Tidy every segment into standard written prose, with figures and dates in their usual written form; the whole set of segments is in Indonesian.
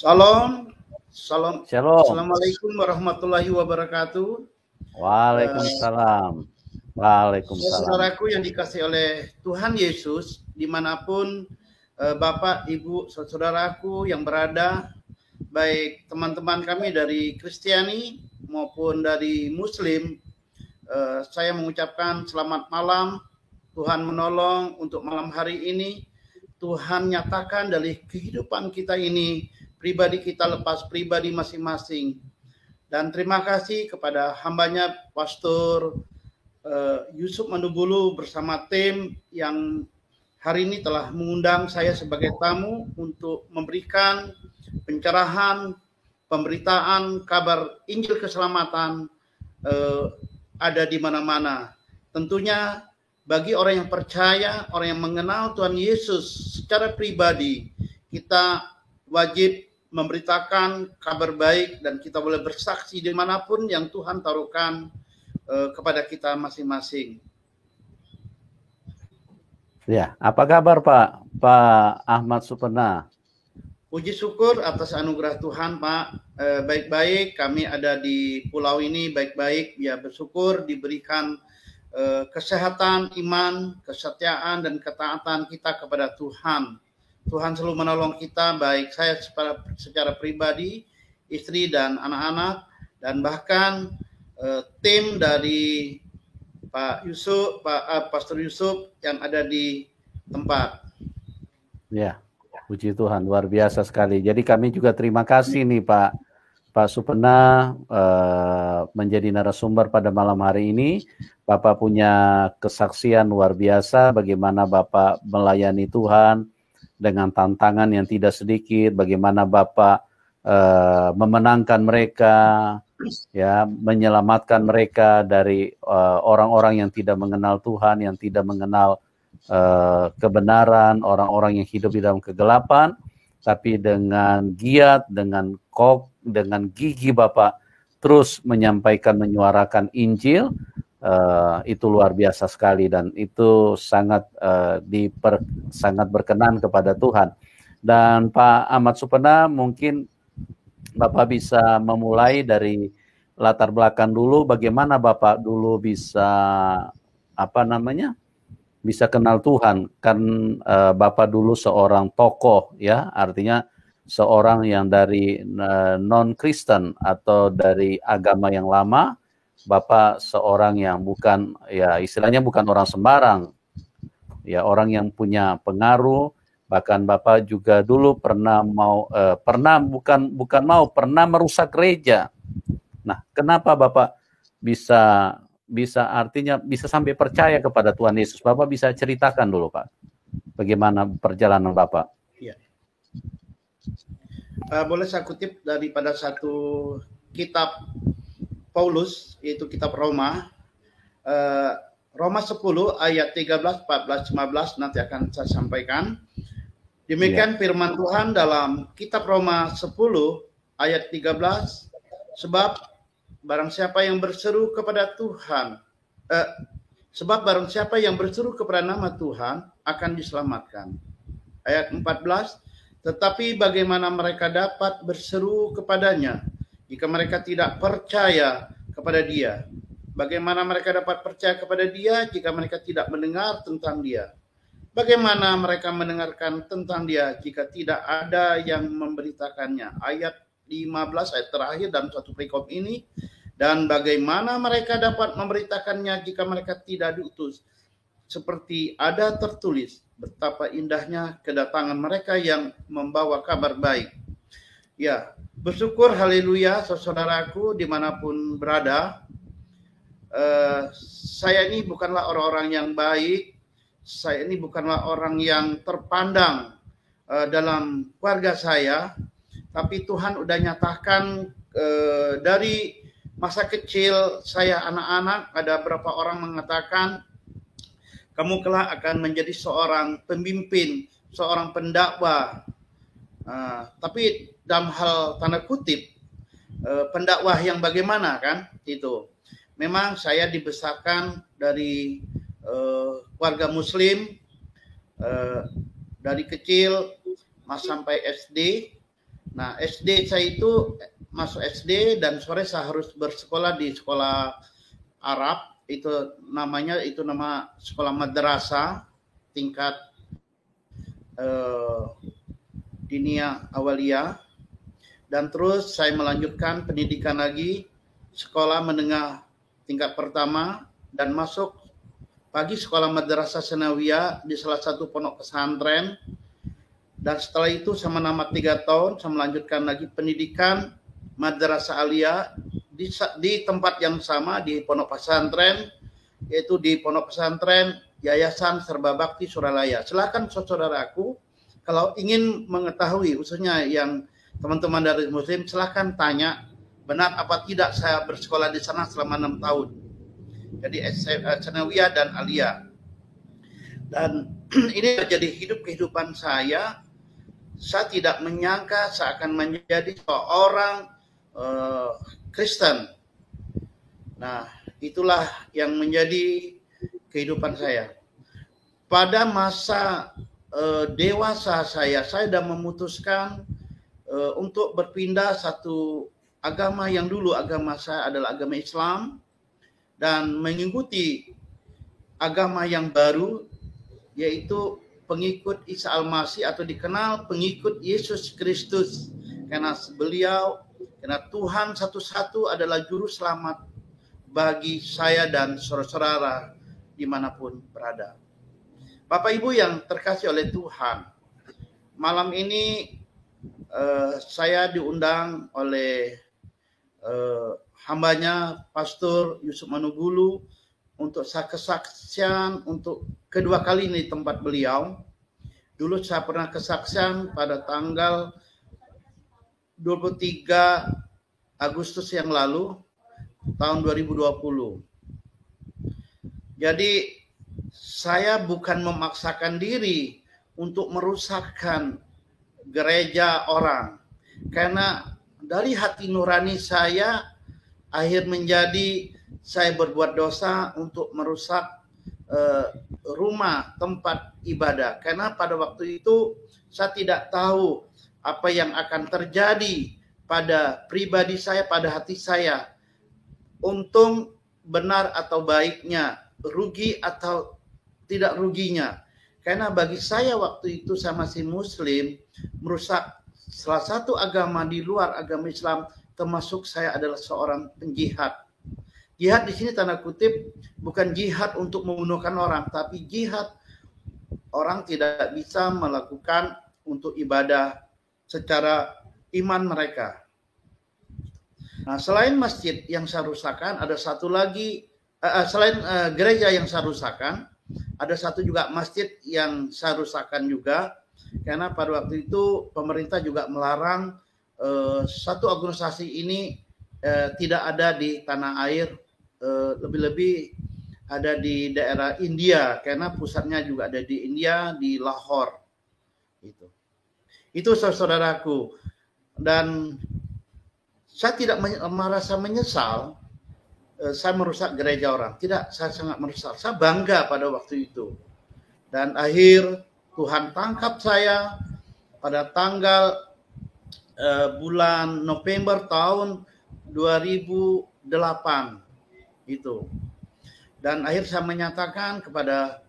Salam, salam, Shalom. assalamualaikum warahmatullahi wabarakatuh. Waalaikumsalam. Waalaikumsalam. Saudaraku yang dikasih oleh Tuhan Yesus, dimanapun Bapak, Ibu, saudaraku yang berada, baik teman-teman kami dari Kristiani maupun dari Muslim, saya mengucapkan selamat malam. Tuhan menolong untuk malam hari ini. Tuhan nyatakan dari kehidupan kita ini, pribadi kita lepas pribadi masing-masing. Dan terima kasih kepada hambanya Pastor Yusuf Manubulu bersama tim yang hari ini telah mengundang saya sebagai tamu untuk memberikan pencerahan, pemberitaan kabar Injil keselamatan ada di mana-mana. Tentunya bagi orang yang percaya, orang yang mengenal Tuhan Yesus secara pribadi, kita wajib memberitakan kabar baik dan kita boleh bersaksi dimanapun yang Tuhan taruhkan kepada kita masing-masing. Ya, apa kabar Pak Ahmad Supena? Puji syukur atas anugerah Tuhan, Pak. Baik-baik, kami ada di pulau ini baik-baik, ya bersyukur diberikan kesehatan, iman, kesetiaan, dan ketaatan kita kepada Tuhan. Tuhan selalu menolong kita, baik saya secara pribadi, istri dan anak-anak, dan bahkan tim dari Pak Yusuf, Pastor Yusuf yang ada di tempat. Ya, puji Tuhan, luar biasa sekali. Jadi kami juga terima kasih nih Pak Supena menjadi narasumber pada malam hari ini. Bapak punya kesaksian luar biasa bagaimana Bapak melayani Tuhan dengan tantangan yang tidak sedikit, bagaimana Bapak memenangkan mereka, ya, menyelamatkan mereka dari orang-orang yang tidak mengenal Tuhan, yang tidak mengenal kebenaran, orang-orang yang hidup di dalam kegelapan, tapi dengan giat, dengan gigi Bapak terus menyampaikan, menyuarakan Injil. Itu luar biasa sekali dan itu sangat sangat berkenan kepada Tuhan. Dan Pak Ahmad Supena, mungkin Bapak bisa memulai dari latar belakang dulu, bagaimana Bapak dulu bisa bisa kenal Tuhan. Kan Bapak dulu seorang tokoh, ya, artinya seorang yang dari non-Kristen atau dari agama yang lama. Bapak seorang yang bukan, ya istilahnya bukan orang sembarang, ya orang yang punya pengaruh. Bahkan Bapak juga dulu pernah merusak gereja. Nah, kenapa Bapak bisa artinya bisa sampai percaya kepada Tuhan Yesus? Bapak bisa ceritakan dulu, Pak, bagaimana perjalanan Bapak? Ya. Boleh saya kutip daripada satu kitab Paulus, yaitu kitab Roma, Roma 10 ayat 13, 14, 15 nanti akan saya sampaikan. Demikian firman Tuhan dalam kitab Roma 10 ayat 13, sebab barang siapa yang berseru kepada Tuhan, sebab barang siapa yang berseru kepada nama Tuhan akan diselamatkan. Ayat 14, tetapi bagaimana mereka dapat berseru kepadanya jika mereka tidak percaya kepada Dia? Bagaimana mereka dapat percaya kepada Dia jika mereka tidak mendengar tentang Dia? Bagaimana mereka mendengarkan tentang Dia jika tidak ada yang memberitakannya? Ayat 15, ayat terakhir dalam satu perikop ini. Dan bagaimana mereka dapat memberitakannya jika mereka tidak diutus? Seperti ada tertulis, betapa indahnya kedatangan mereka yang membawa kabar baik. Ya, bersyukur, haleluya, saudaraku dimanapun berada. Saya ini bukanlah orang-orang yang baik, saya ini bukanlah orang yang terpandang dalam keluarga saya, tapi Tuhan udah nyatakan dari masa kecil saya anak-anak, ada beberapa orang mengatakan kamu kelak akan menjadi seorang pemimpin, seorang pendakwah. Tapi dalam hal tanda kutip, pendakwah yang bagaimana kan itu. Memang saya dibesarkan dari keluarga Muslim, dari kecil sampai SD, Nah, SD saya itu masuk SD dan sore saya harus bersekolah di sekolah Arab. Itu nama sekolah madrasah tingkat Diniyah Awaliyah. Dan terus saya melanjutkan pendidikan lagi sekolah menengah tingkat pertama dan masuk pagi sekolah madrasah Sanawiyah di salah satu pondok pesantren. Dan setelah itu sama nama 3 tahun, saya melanjutkan lagi pendidikan madrasah aliyah di tempat yang sama di pondok pesantren, yaitu di pondok pesantren Yayasan Serba Bakti Suralaya. Silakan saudaraku, kalau ingin mengetahui, khususnya yang teman-teman dari Muslim, silakan tanya benar apa tidak saya bersekolah di sana selama 6 tahun. Jadi Sanawiyah dan aliyah. Dan ini menjadi kehidupan saya. Saya tidak menyangka saya akan menjadi seorang Kristen. Nah, itulah yang menjadi kehidupan saya. Pada masa dewasa saya sudah memutuskan untuk berpindah satu agama yang dulu agama saya adalah agama Islam dan mengikuti agama yang baru, yaitu pengikut Isa Al-Masih atau dikenal pengikut Yesus Kristus, karena Tuhan satu-satu adalah juru selamat bagi saya dan saudara-saudara dimanapun berada. Bapak Ibu yang terkasih oleh Tuhan, malam ini saya diundang oleh hambanya Pastor Yusuf Manugulu untuk saya kesaksian untuk kedua kali ini di tempat beliau. Dulu saya pernah kesaksian pada tanggal 23 Agustus yang lalu, tahun 2020. Jadi saya bukan memaksakan diri untuk merusakkan gereja orang. Karena dari hati nurani saya, akhir menjadi saya berbuat dosa untuk merusak rumah tempat ibadah. Karena pada waktu itu saya tidak tahu apa yang akan terjadi pada pribadi saya, pada hati saya. Untung benar atau baiknya, rugi atau tidak ruginya. Karena bagi saya waktu itu saya masih Muslim, merusak salah satu agama di luar agama Islam, termasuk saya adalah seorang penjihad. Jihad di sini tanda kutip bukan jihad untuk membunuhkan orang, tapi jihad orang tidak bisa melakukan untuk ibadah secara iman mereka. Nah, selain masjid yang saya rusakkan, ada satu lagi, selain gereja yang saya rusakkan, ada satu juga masjid yang saya rusakkan juga, karena pada waktu itu pemerintah juga melarang satu organisasi ini tidak ada di tanah air, lebih-lebih ada di daerah India, karena pusatnya juga ada di India, di Lahore. Itu saudaraku. Dan saya tidak merasa menyesal saya merusak gereja orang. Tidak, saya sangat menyesal. Saya bangga pada waktu itu. Dan akhir Tuhan tangkap saya pada tanggal bulan November tahun 2008 itu. Dan akhir saya menyatakan kepada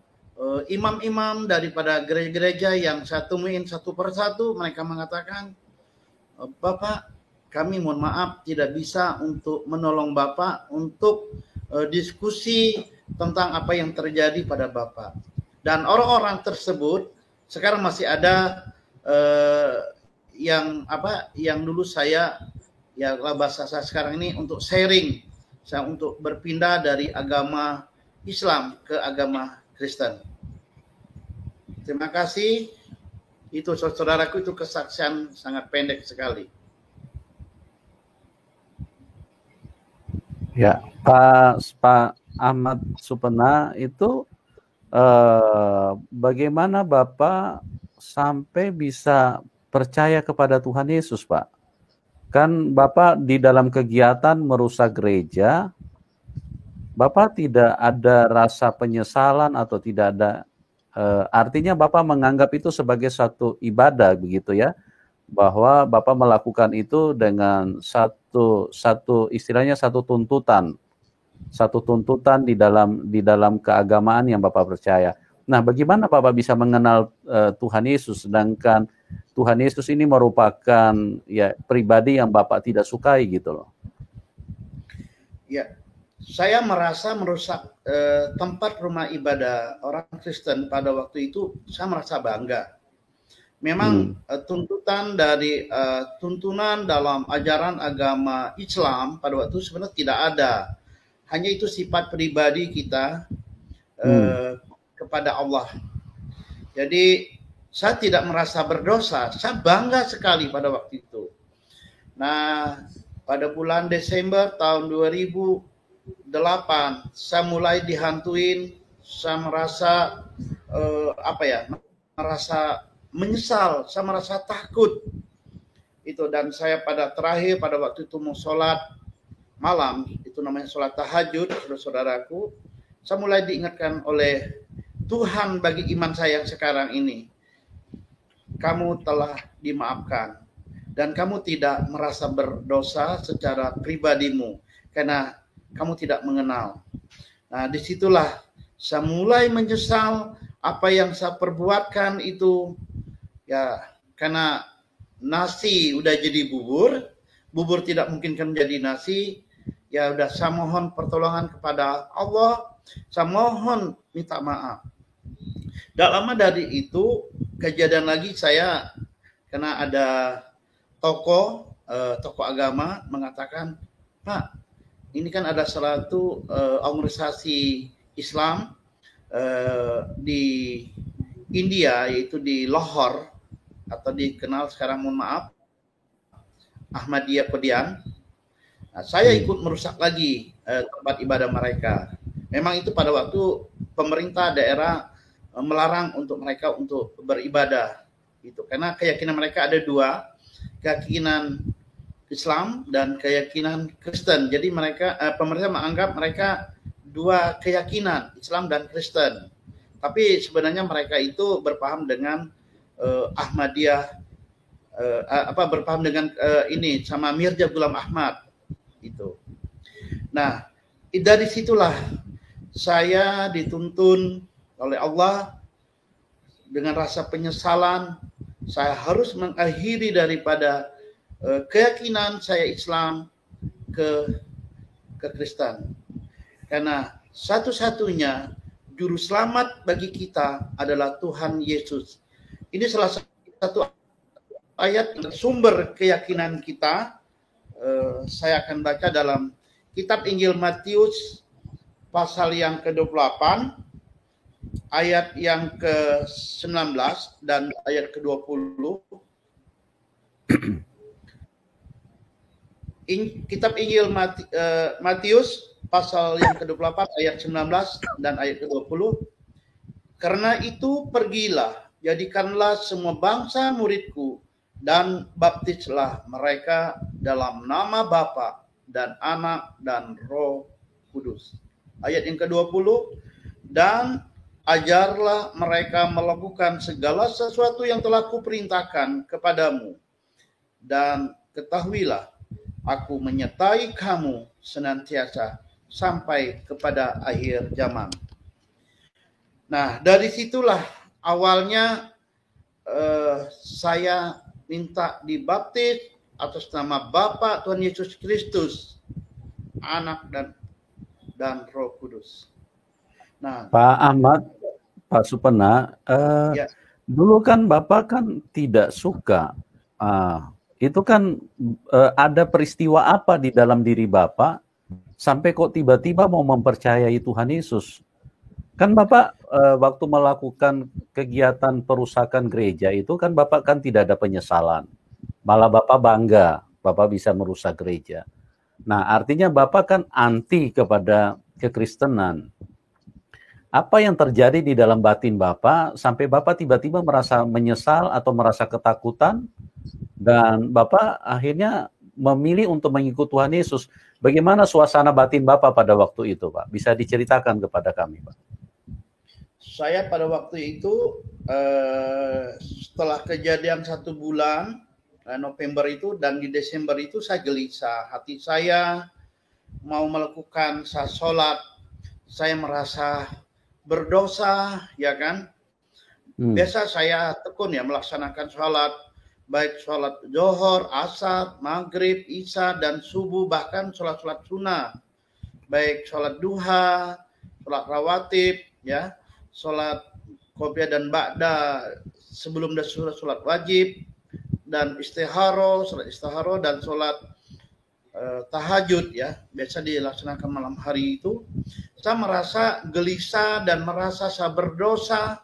imam-imam daripada gereja-gereja yang saya temuin satu persatu, mereka mengatakan, Bapak, kami mohon maaf tidak bisa untuk menolong Bapak untuk diskusi tentang apa yang terjadi pada Bapak. Dan orang-orang tersebut sekarang masih ada yang dulu saya, ya bahasa saya sekarang ini untuk sharing, saya untuk berpindah dari agama Islam ke agama Kristen. Terima kasih. Itu saudaraku, itu kesaksian sangat pendek sekali. Ya, Pak Ahmad Supena itu bagaimana Bapak sampai bisa percaya kepada Tuhan Yesus, Pak? Kan Bapak di dalam kegiatan merusak gereja, Bapak tidak ada rasa penyesalan atau tidak ada, artinya Bapak menganggap itu sebagai satu ibadah begitu ya. bahwa Bapak melakukan itu dengan istilahnya satu tuntutan di dalam keagamaan yang Bapak percaya. Nah, bagaimana Bapak bisa mengenal Tuhan Yesus sedangkan Tuhan Yesus ini merupakan ya pribadi yang Bapak tidak sukai gitu loh. Ya, saya merasa merusak tempat rumah ibadah orang Kristen pada waktu itu, saya merasa bangga. Memang tuntunan dalam ajaran agama Islam pada waktu itu sebenarnya tidak ada. Hanya itu sifat pribadi kita kepada Allah. Jadi saya tidak merasa berdosa, saya bangga sekali pada waktu itu. Nah, pada bulan Desember tahun 2008 saya mulai dihantuin, saya merasa merasa menyesal, saya merasa takut itu, dan saya pada waktu itu mau sholat malam, itu namanya sholat tahajud, saudara-saudaraku, saya mulai diingatkan oleh Tuhan bagi iman saya yang sekarang ini, kamu telah dimaafkan dan kamu tidak merasa berdosa secara pribadimu karena kamu tidak mengenal. Nah, disitulah saya mulai menyesal apa yang saya perbuatkan itu. Ya, karena nasi udah jadi bubur tidak mungkin kan menjadi nasi. Ya udah, saya mohon pertolongan kepada Allah, saya mohon minta maaf. Tidak lama dari itu kejadian lagi, saya karena ada tokoh agama mengatakan, Pak, ini kan ada satu organisasi Islam di India, yaitu di Lahore, atau dikenal sekarang, mohon maaf, Ahmadiyah Qadian. Nah, saya ikut merusak lagi tempat ibadah mereka. Memang itu pada waktu pemerintah daerah melarang untuk mereka untuk beribadah, itu karena keyakinan mereka ada dua, keyakinan Islam dan keyakinan Kristen. Jadi mereka pemerintah menganggap mereka dua keyakinan, Islam dan Kristen. Tapi sebenarnya mereka itu berpaham dengan Ahmadiyah, berpaham dengan ini sama Mirza Ghulam Ahmad itu. Nah, dari situlah saya dituntun oleh Allah dengan rasa penyesalan. Saya harus mengakhiri daripada keyakinan saya Islam ke Kristen, karena satu-satunya juru selamat bagi kita adalah Tuhan Yesus. Ini salah satu ayat sumber keyakinan kita. Saya akan baca dalam kitab Injil Matius pasal yang ke-28 ayat yang ke-19 dan ayat ke-20. Kitab Injil Matius pasal yang ke-28 ayat 19 dan ayat ke-20. Karena itu pergilah, jadikanlah semua bangsa muridku, dan baptislah mereka dalam nama Bapa dan Anak dan Roh Kudus. Ayat yang ke-20, dan ajarlah mereka melakukan segala sesuatu yang telah kuperintahkan kepadamu, dan ketahuilah, aku menyertai kamu senantiasa sampai kepada akhir zaman. Nah, dari situlah awalnya saya minta dibaptis atas nama Bapa, Tuhan Yesus Kristus, Anak dan Roh Kudus. Nah, Pak Ahmad, Pak Supena, ya. Dulu kan Bapak kan tidak suka. Itu kan ada peristiwa apa di dalam diri Bapak sampai kok tiba-tiba mau mempercayai Tuhan Yesus? Kan Bapak waktu melakukan kegiatan perusakan gereja itu kan Bapak kan tidak ada penyesalan. Malah Bapak bangga, Bapak bisa merusak gereja. Nah, artinya Bapak kan anti kepada kekristenan. Apa yang terjadi di dalam batin Bapak sampai Bapak tiba-tiba merasa menyesal atau merasa ketakutan dan Bapak akhirnya memilih untuk mengikut Tuhan Yesus? Bagaimana suasana batin Bapak pada waktu itu, Pak? Bisa diceritakan kepada kami, Pak? Saya pada waktu itu setelah kejadian 1 bulan November itu, dan di Desember itu saya gelisah. Hati saya mau melakukan sholat, saya merasa berdosa, ya kan? Biasa saya tekun ya melaksanakan sholat, baik sholat Zuhur, Asar, Maghrib, Isya, dan Subuh, bahkan sholat-sholat sunnah, baik sholat duha, sholat rawatib, ya, sholat qobliyah dan ba'da sebelum dan sholat wajib, dan sholat istiharo, dan sholat tahajud, ya, biasa dilaksanakan malam hari itu. Saya merasa gelisah dan merasa saya berdosa.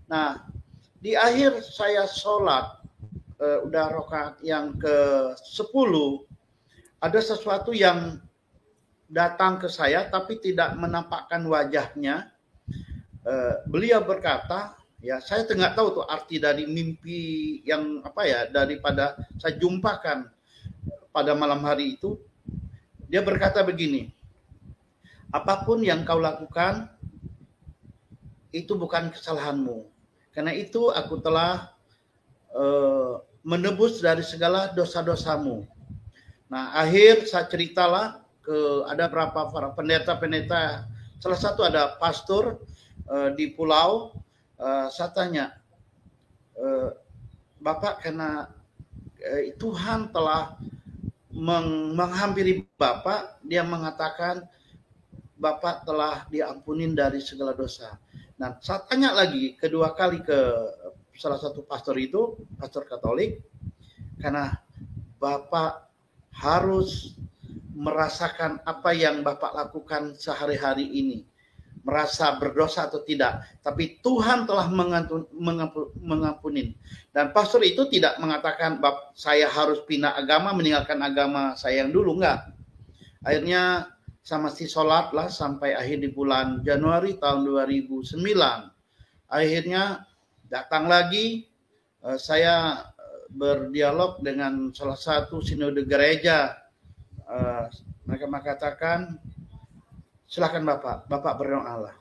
Nah, di akhir saya sholat, udah rakaat yang ke-10, ada sesuatu yang datang ke saya tapi tidak menampakkan wajahnya. Beliau berkata, ya, saya nggak tahu tuh arti dari mimpi yang apa ya, daripada saya jumpakan pada malam hari itu. Dia berkata begini, apapun yang kau lakukan itu bukan kesalahanmu, karena itu aku telah menebus dari segala dosa-dosamu. Nah, akhir saya ceritalah ada berapa para pendeta-pendeta, salah satu ada pastor di pulau. Saya tanya, Bapak, karena Tuhan telah menghampiri Bapak, dia mengatakan Bapak telah diampunin dari segala dosa. Nah, saya tanya lagi kedua kali ke salah satu pastor itu, pastor Katolik, karena Bapak harus merasakan apa yang Bapak lakukan sehari-hari ini, merasa berdosa atau tidak, tapi Tuhan telah mengampunin. Dan pastor itu tidak mengatakan saya harus pindah agama, meninggalkan agama saya yang dulu, enggak. Akhirnya saya masih sholat lah sampai akhir di bulan Januari tahun 2009. Akhirnya datang lagi, saya berdialog dengan salah satu sinode gereja. Mereka mengatakan, silakan Bapak berdoa.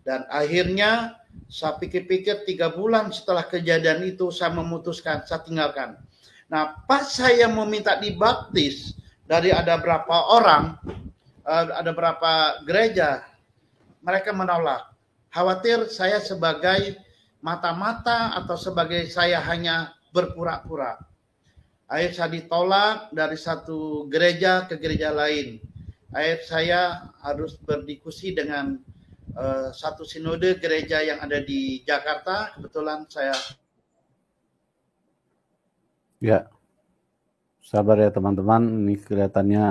Dan akhirnya saya pikir-pikir 3 bulan setelah kejadian itu saya memutuskan, saya tinggalkan. Nah, pas saya mau minta dibaptis dari ada berapa orang, ada berapa gereja, mereka menolak. Khawatir saya sebagai mata-mata atau sebagai saya hanya berpura-pura. Akhirnya saya ditolak dari satu gereja ke gereja lain. Akhirnya saya harus berdiskusi dengan satu sinode gereja yang ada di Jakarta. Kebetulan saya. Ya, sabar ya teman-teman. Ini kelihatannya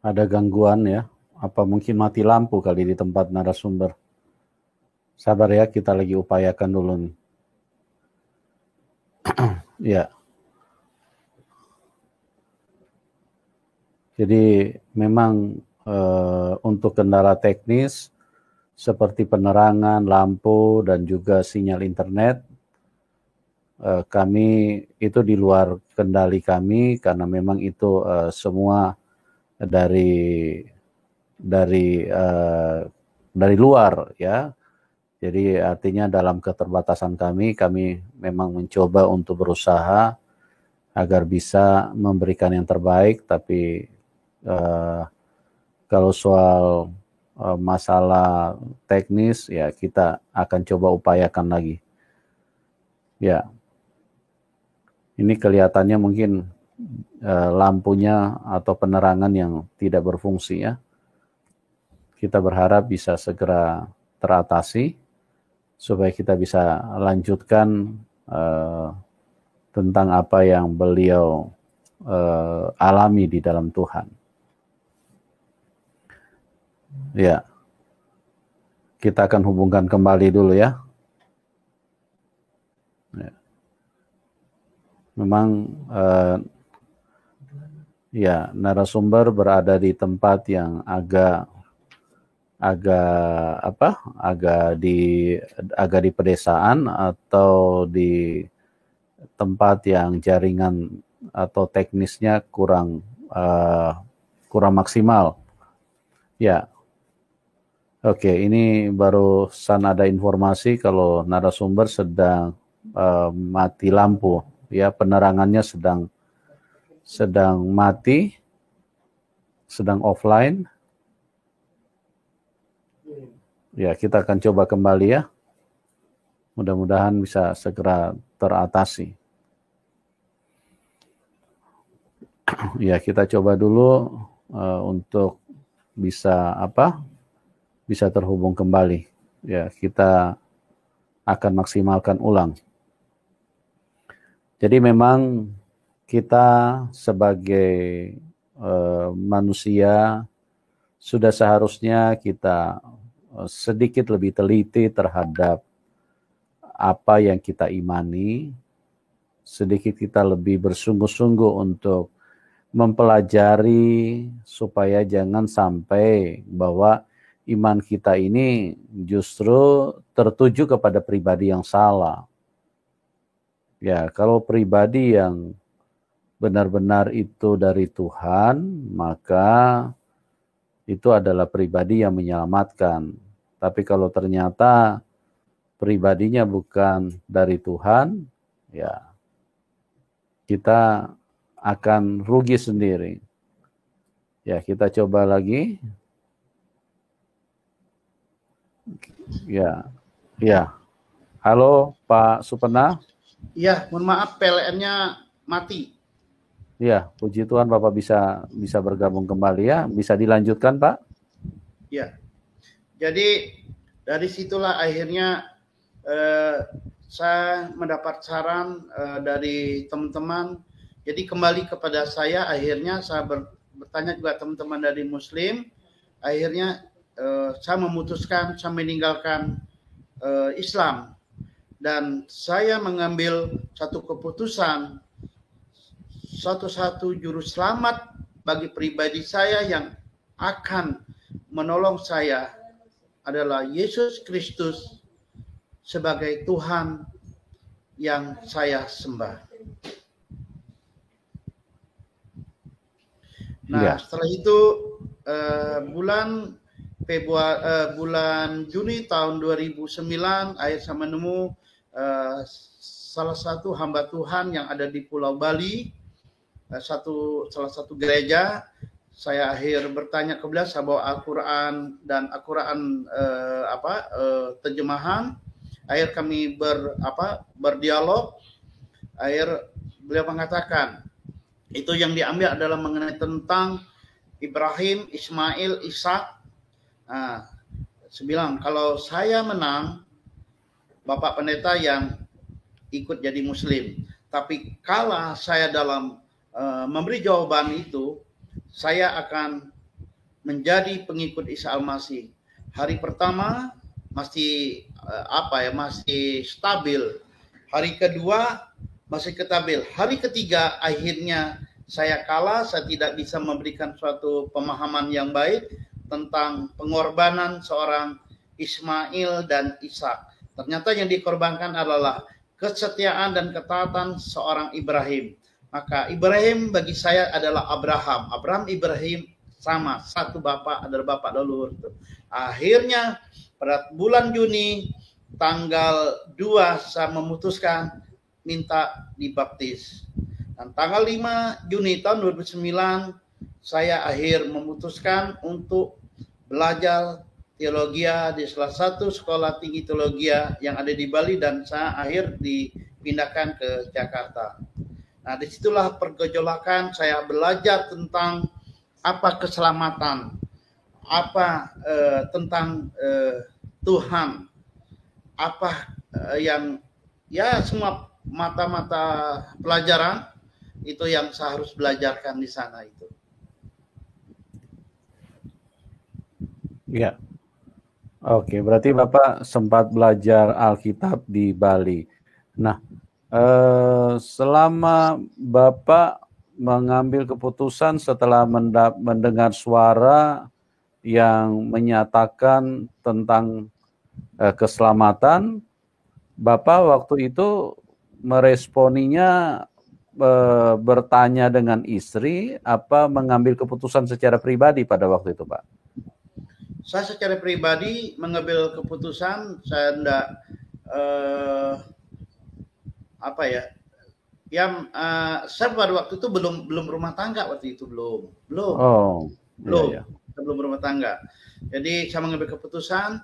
ada gangguan ya. Apa mungkin mati lampu kali di tempat narasumber. Sabar ya, kita lagi upayakan dulu nih. Ya. Jadi memang untuk kendala teknis seperti penerangan, lampu, dan juga sinyal internet, kami itu di luar kendali kami karena memang itu semua dari luar ya. Jadi artinya dalam keterbatasan kami memang mencoba untuk berusaha agar bisa memberikan yang terbaik, tapi kalau soal masalah teknis ya kita akan coba upayakan lagi. Ya, ini kelihatannya mungkin lampunya atau penerangan yang tidak berfungsi ya. Kita berharap bisa segera teratasi supaya kita bisa lanjutkan tentang apa yang beliau alami di dalam Tuhan. Ya, kita akan hubungkan kembali dulu ya. Memang ya narasumber berada di tempat yang agak di pedesaan atau di tempat yang jaringan atau teknisnya kurang maksimal. Ya. Oke, ini barusan ada informasi kalau narasumber sedang mati lampu, ya penerangannya sedang mati, sedang offline. Ya, kita akan coba kembali ya. Mudah-mudahan bisa segera teratasi. Ya, kita coba dulu untuk bisa bisa terhubung kembali. Ya, kita akan maksimalkan ulang. Jadi memang kita sebagai manusia sudah seharusnya kita sedikit lebih teliti terhadap apa yang kita imani, sedikit kita lebih bersungguh-sungguh untuk mempelajari supaya jangan sampai bahwa iman kita ini justru tertuju kepada pribadi yang salah. Ya, kalau pribadi yang benar-benar itu dari Tuhan, maka itu adalah pribadi yang menyelamatkan. Tapi kalau ternyata pribadinya bukan dari Tuhan, ya kita akan rugi sendiri. Ya, kita coba lagi. Ya, ya. Halo Pak Supena. Ya, mohon maaf PLN-nya mati. Ya, puji Tuhan Bapak bisa bergabung kembali ya. Bisa dilanjutkan Pak? Ya, jadi dari situlah akhirnya saya mendapat saran dari teman-teman. Jadi kembali kepada saya, akhirnya saya bertanya juga teman-teman dari Muslim. Akhirnya saya memutuskan, saya meninggalkan Islam. Dan saya mengambil satu keputusan, satu-satu juru selamat bagi pribadi saya yang akan menolong saya adalah Yesus Kristus sebagai Tuhan yang saya sembah. Nah, setelah itu bulan Juni tahun 2009 akhirnya saya menemu salah satu hamba Tuhan yang ada di Pulau Bali, salah satu gereja. Saya akhir bertanya ke beliau, saya bawa Al-Quran dan Al-Quran terjemahan. Akhir kami berdialog. Akhir beliau mengatakan itu yang diambil adalah mengenai tentang Ibrahim, Ismail, Ishak. Saya bilang kalau saya menang, Bapak Pendeta yang ikut jadi Muslim. Tapi kalah saya dalam memberi jawaban itu, saya akan menjadi pengikut Isa Al-Masih. Hari pertama masih masih stabil. Hari kedua masih stabil. Hari ketiga akhirnya saya kalah, saya tidak bisa memberikan suatu pemahaman yang baik tentang pengorbanan seorang Ismail dan Ishak. Ternyata yang dikorbankan adalah kesetiaan dan ketaatan seorang Ibrahim. Maka Ibrahim bagi saya adalah Abraham. Abraham, Ibrahim sama, satu bapak adalah bapak leluhur. Akhirnya pada bulan Juni tanggal 2 saya memutuskan minta dibaptis. Dan tanggal 5 Juni tahun 2009 saya akhir memutuskan untuk belajar teologi di salah satu sekolah tinggi teologi yang ada di Bali, dan saya akhir dipindahkan ke Jakarta. Nah, disitulah pergejolakan saya belajar tentang apa keselamatan, apa tentang Tuhan, apa yang ya semua mata-mata pelajaran itu yang saya harus belajarkan di sana itu. Ya. Oke, berarti Bapak sempat belajar Alkitab di Bali. Nah, selama Bapak mengambil keputusan setelah mendengar suara yang menyatakan tentang keselamatan, Bapak waktu itu meresponinya bertanya dengan istri, apa mengambil keputusan secara pribadi pada waktu itu, Pak? Saya secara pribadi mengambil keputusan, saya apa ya? Yang saya pada waktu itu belum rumah tangga waktu itu belum. Oh, belum iya. belum berumah tangga. Jadi saya mengambil keputusan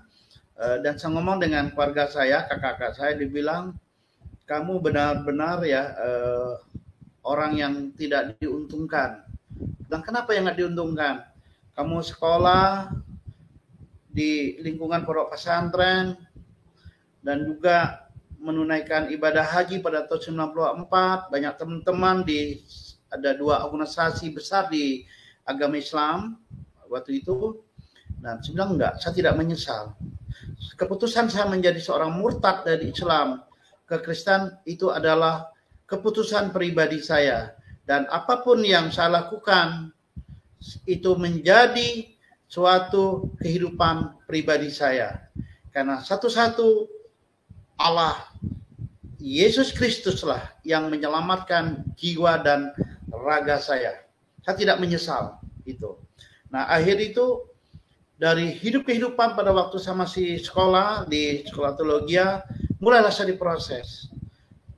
dan saya ngomong dengan keluarga saya, kakak-kakak saya, dibilang kamu benar-benar ya orang yang tidak diuntungkan. Dan kenapa yang nggak diuntungkan? Kamu sekolah di lingkungan pondok pesantren dan juga menunaikan ibadah haji pada tahun 94, banyak teman-teman ada 2 organisasi besar di agama Islam waktu itu, dan saya bilang enggak, saya tidak menyesal. Keputusan saya menjadi seorang murtad dari Islam ke Kristen itu adalah keputusan pribadi saya, dan apapun yang saya lakukan itu menjadi suatu kehidupan pribadi saya, karena satu-satu Allah Yesus Kristuslah yang menyelamatkan jiwa dan raga saya. Saya tidak menyesal itu. Nah, akhir itu dari hidup kehidupan pada waktu saya masih sekolah di sekolah teologi, mulailah saya diproses.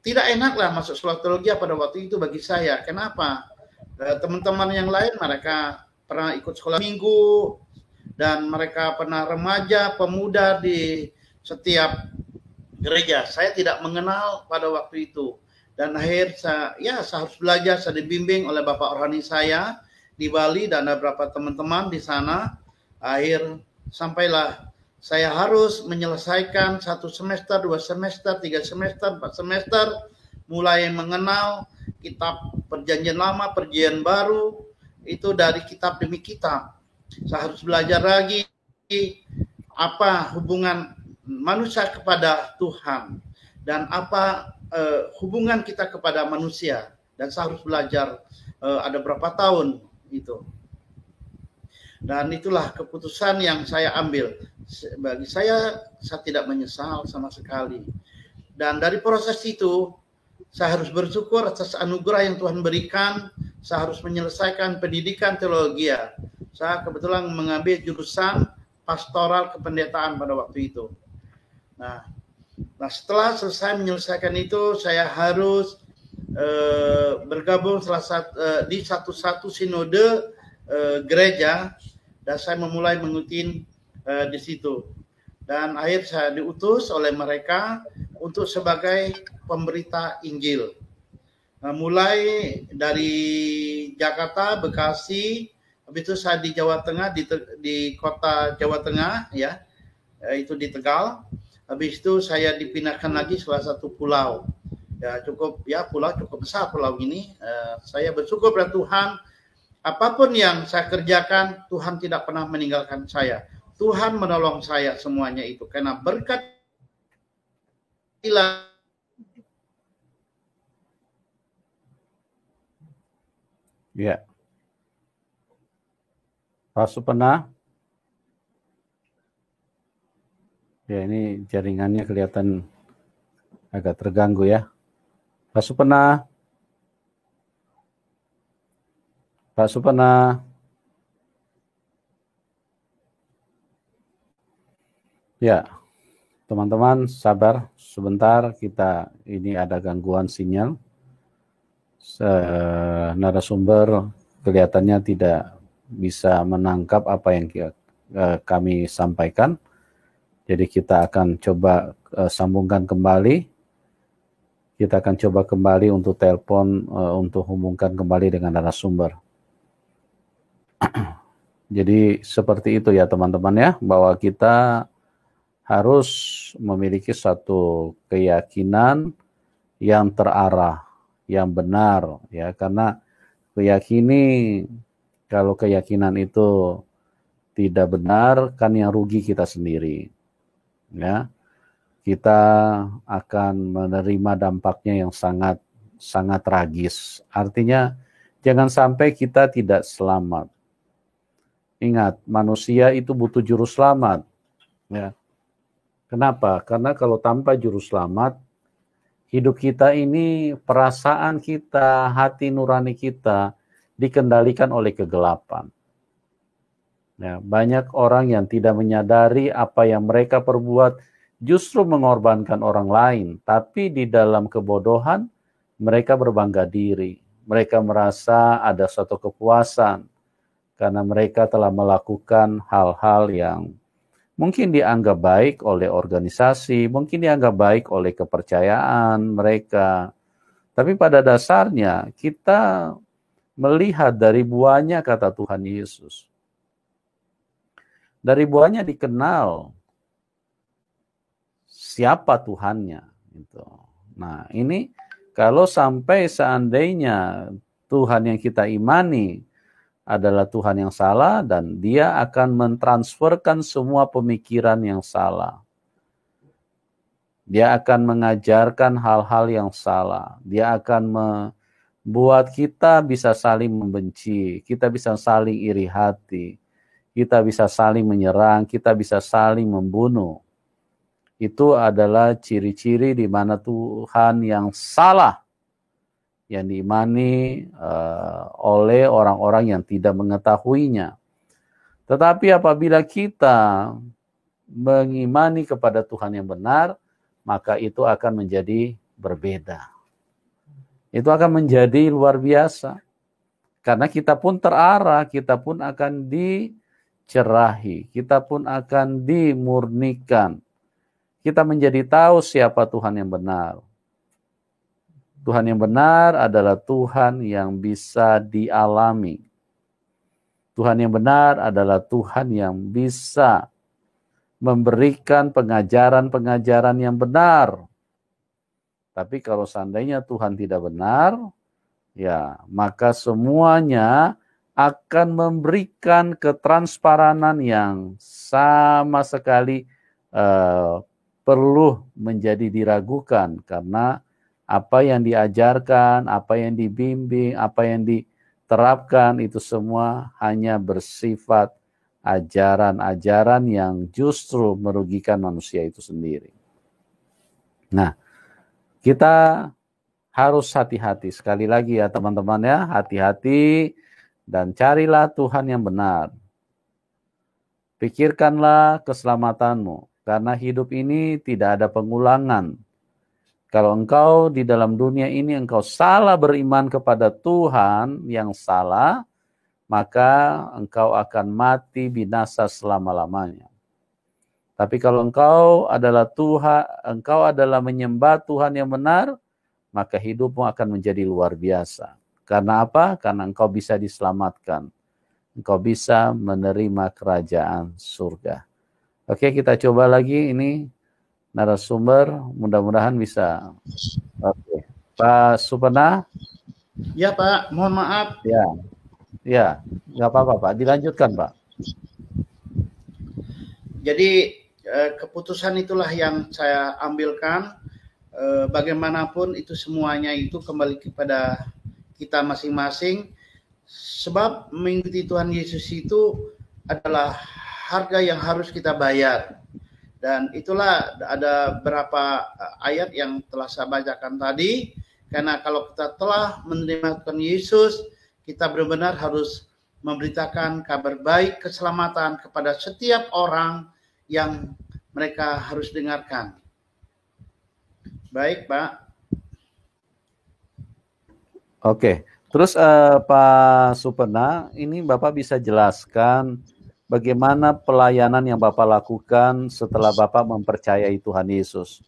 Tidak enaklah masuk sekolah teologi pada waktu itu bagi saya. Kenapa? Teman-teman yang lain mereka pernah ikut sekolah minggu dan mereka pernah remaja, pemuda di setiap gereja. Saya tidak mengenal pada waktu itu, dan akhir saya harus belajar. Saya dibimbing oleh bapak rohani saya di Bali dan ada beberapa teman-teman di sana. Akhir sampailah saya harus menyelesaikan 1 semester, 2 semester, 3 semester, 4 semester, mulai mengenal kitab Perjanjian Lama, Perjanjian Baru, itu dari kitab demi kitab. Saya harus belajar lagi apa hubungan manusia kepada Tuhan dan apa hubungan kita kepada manusia, dan saya harus belajar ada berapa tahun itu, dan itulah keputusan yang saya ambil. Bagi saya tidak menyesal sama sekali, dan dari proses itu saya harus bersyukur atas anugerah yang Tuhan berikan. Saya harus menyelesaikan pendidikan teologi. Saya kebetulan mengambil jurusan pastoral kependetaan pada waktu itu. Nah, setelah selesai menyelesaikan itu, saya harus bergabung di satu sinode gereja, dan saya memulai mengikuti di situ. Dan akhir saya diutus oleh mereka untuk sebagai pemberita Injil. Nah, mulai dari Jakarta, Bekasi, habis itu saya di Jawa Tengah, di kota Jawa Tengah, ya, itu di Tegal. Habis itu saya dipindahkan lagi salah satu pulau. Pulau cukup besar pulau ini. Saya bersyukur pada Tuhan, apapun yang saya kerjakan, Tuhan tidak pernah meninggalkan saya. Tuhan menolong saya semuanya itu, karena berkat ya. Pak Supena. Ya, ini jaringannya kelihatan agak terganggu ya. Pak Supena. Pak Supena. Ya, teman-teman sabar sebentar, ini ada gangguan sinyal. Narasumber kelihatannya tidak bisa menangkap apa yang kami sampaikan. Jadi kita akan coba sambungkan kembali. Kita akan coba kembali untuk telepon untuk hubungkan kembali dengan narasumber. Jadi seperti itu ya teman-teman ya, bahwa kita harus memiliki satu keyakinan yang terarah, yang benar ya, karena kalau keyakinan itu tidak benar, kan yang rugi kita sendiri. Ya, kita akan menerima dampaknya yang sangat tragis. Artinya jangan sampai kita tidak selamat. Ingat, manusia itu butuh juru selamat. Ya. Kenapa? Karena kalau tanpa juru selamat, hidup kita ini, perasaan kita, hati nurani kita dikendalikan oleh kegelapan. Ya, banyak orang yang tidak menyadari apa yang mereka perbuat justru mengorbankan orang lain, tapi di dalam kebodohan mereka berbangga diri. Mereka merasa ada suatu kepuasan karena mereka telah melakukan hal-hal yang mungkin dianggap baik oleh organisasi, mungkin dianggap baik oleh kepercayaan mereka. Tapi pada dasarnya kita melihat dari buahnya, kata Tuhan Yesus. Dari buahnya dikenal siapa Tuhannya. Gitu. Nah, ini kalau sampai seandainya Tuhan yang kita imani adalah Tuhan yang salah, dan dia akan mentransferkan semua pemikiran yang salah. Dia akan mengajarkan hal-hal yang salah. Dia akan membuat kita bisa saling membenci, kita bisa saling iri hati, kita bisa saling menyerang, kita bisa saling membunuh. Itu adalah ciri-ciri di mana Tuhan yang salah yang diimani oleh orang-orang yang tidak mengetahuinya. Tetapi apabila kita mengimani kepada Tuhan yang benar, maka itu akan menjadi berbeda. Itu akan menjadi luar biasa. Karena kita pun terarah, kita pun akan dicerahi, kita pun akan dimurnikan. Kita menjadi tahu siapa Tuhan yang benar. Tuhan yang benar adalah Tuhan yang bisa dialami. Tuhan yang benar adalah Tuhan yang bisa memberikan pengajaran-pengajaran yang benar. Tapi kalau seandainya Tuhan tidak benar, ya maka semuanya akan memberikan ketransparanan yang sama sekali perlu menjadi diragukan, karena apa yang diajarkan, apa yang dibimbing, apa yang diterapkan itu semua hanya bersifat ajaran-ajaran yang justru merugikan manusia itu sendiri. Nah, kita harus hati-hati. Sekali lagi ya teman-teman ya, hati-hati dan carilah Tuhan yang benar. Pikirkanlah keselamatanmu, karena hidup ini tidak ada pengulangan. Kalau engkau di dalam dunia ini engkau salah beriman kepada Tuhan yang salah, maka engkau akan mati binasa selama-lamanya. Tapi kalau engkau adalah menyembah Tuhan yang benar, maka hidupmu akan menjadi luar biasa. Karena apa? Karena engkau bisa diselamatkan. Engkau bisa menerima kerajaan surga. Oke, kita coba lagi ini narasumber, mudah-mudahan bisa. Oke. Pak Supena? Ya Pak, mohon maaf. Ya, nggak apa-apa Pak, dilanjutkan Pak. Jadi keputusan itulah yang saya ambilkan. Bagaimanapun itu semuanya itu kembali kepada kita masing-masing. Sebab mengikuti Tuhan Yesus itu adalah harga yang harus kita bayar. Dan itulah ada beberapa ayat yang telah saya bacakan tadi. Karena kalau kita telah menerima Tuhan Yesus, kita benar-benar harus memberitakan kabar baik keselamatan kepada setiap orang yang mereka harus dengarkan. Baik, Pak. Oke. Terus Pak Supena, ini Bapak bisa jelaskan bagaimana pelayanan yang Bapak lakukan setelah Bapak mempercayai Tuhan Yesus.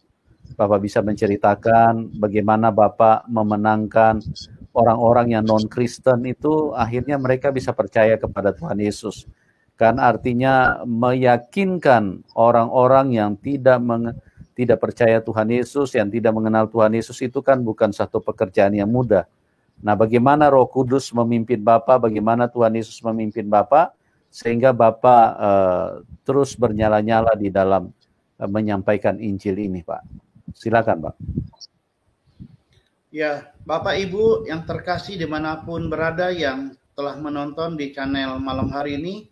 Bapak bisa menceritakan bagaimana Bapak memenangkan orang-orang yang non-Kristen itu, akhirnya mereka bisa percaya kepada Tuhan Yesus. Kan artinya meyakinkan orang-orang yang tidak percaya Tuhan Yesus, yang tidak mengenal Tuhan Yesus itu kan bukan satu pekerjaan yang mudah. Nah, bagaimana Roh Kudus memimpin Bapak, bagaimana Tuhan Yesus memimpin Bapak, sehingga Bapak terus bernyala-nyala di dalam menyampaikan Injil ini, Pak. Silakan, Pak. Ya, Bapak Ibu yang terkasih dimanapun berada yang telah menonton di channel malam hari ini,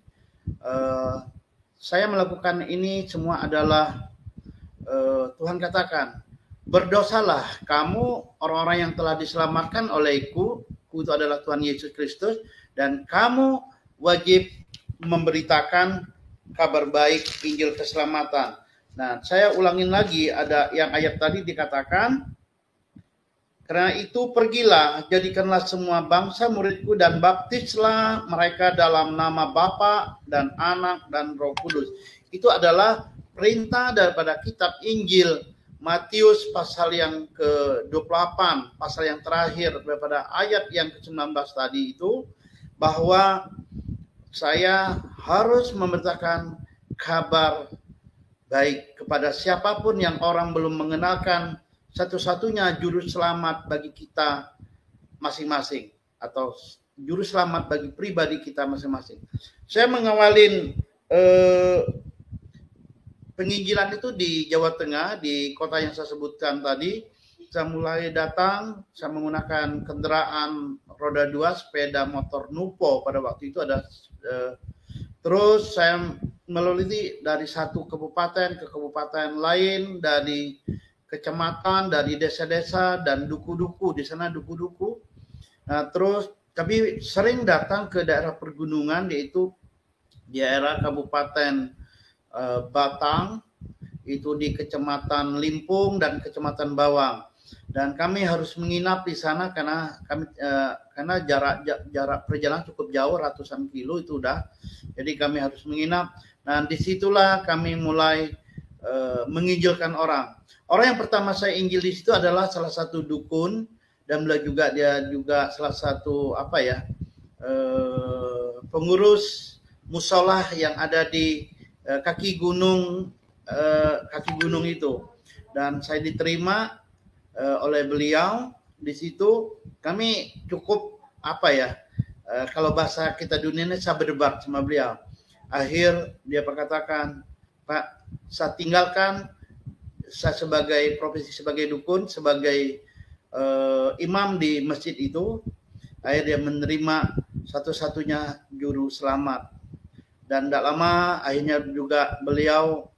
saya melakukan ini semua adalah Tuhan katakan, berdosalah kamu orang-orang yang telah diselamatkan olehku, itu adalah Tuhan Yesus Kristus, dan kamu wajib memberitakan kabar baik Injil keselamatan. Nah, saya ulangin lagi, ada yang ayat tadi dikatakan, karena itu pergilah, jadikanlah semua bangsa muridku dan baptislah mereka dalam nama Bapa dan Anak dan Roh Kudus. Itu adalah perintah daripada kitab Injil Matius pasal yang ke-28, pasal yang terakhir daripada ayat yang ke-19 tadi itu, bahwa saya harus memberitakan kabar baik kepada siapapun yang orang belum mengenalkan satu-satunya juru selamat bagi kita masing-masing, atau juru selamat bagi pribadi kita masing-masing. Saya mengawalin penginjilan itu di Jawa Tengah, di kota yang saya sebutkan tadi. Saya mulai datang, saya menggunakan kendaraan roda 2, sepeda motor Nupo pada waktu itu ada. Terus saya melalui dari satu kabupaten ke kabupaten lain, dari kecamatan, dari desa-desa dan duku-duku, di sana duku-duku. Nah, terus kami sering datang ke daerah pergunungan, yaitu daerah Kabupaten Batang, itu di Kecamatan Limpung dan Kecamatan Bawang. Dan kami harus menginap di sana karena jarak perjalanan cukup jauh, ratusan kilo itu udah. Jadi kami harus menginap. Nah, disitulah kami mulai menginjilkan orang. Orang yang pertama saya injil di situ adalah salah satu dukun, dan dia juga salah satu pengurus musolah yang ada di kaki gunung itu. Dan saya diterima oleh beliau di situ. Kami cukup kalau bahasa kita dunia ini, saya berdebat sama beliau. Akhir dia berkatakan, Pak, saya tinggalkan saya sebagai profesi sebagai dukun, sebagai imam di masjid itu. Akhirnya dia menerima satu-satunya juru selamat. Dan tidak lama akhirnya juga beliau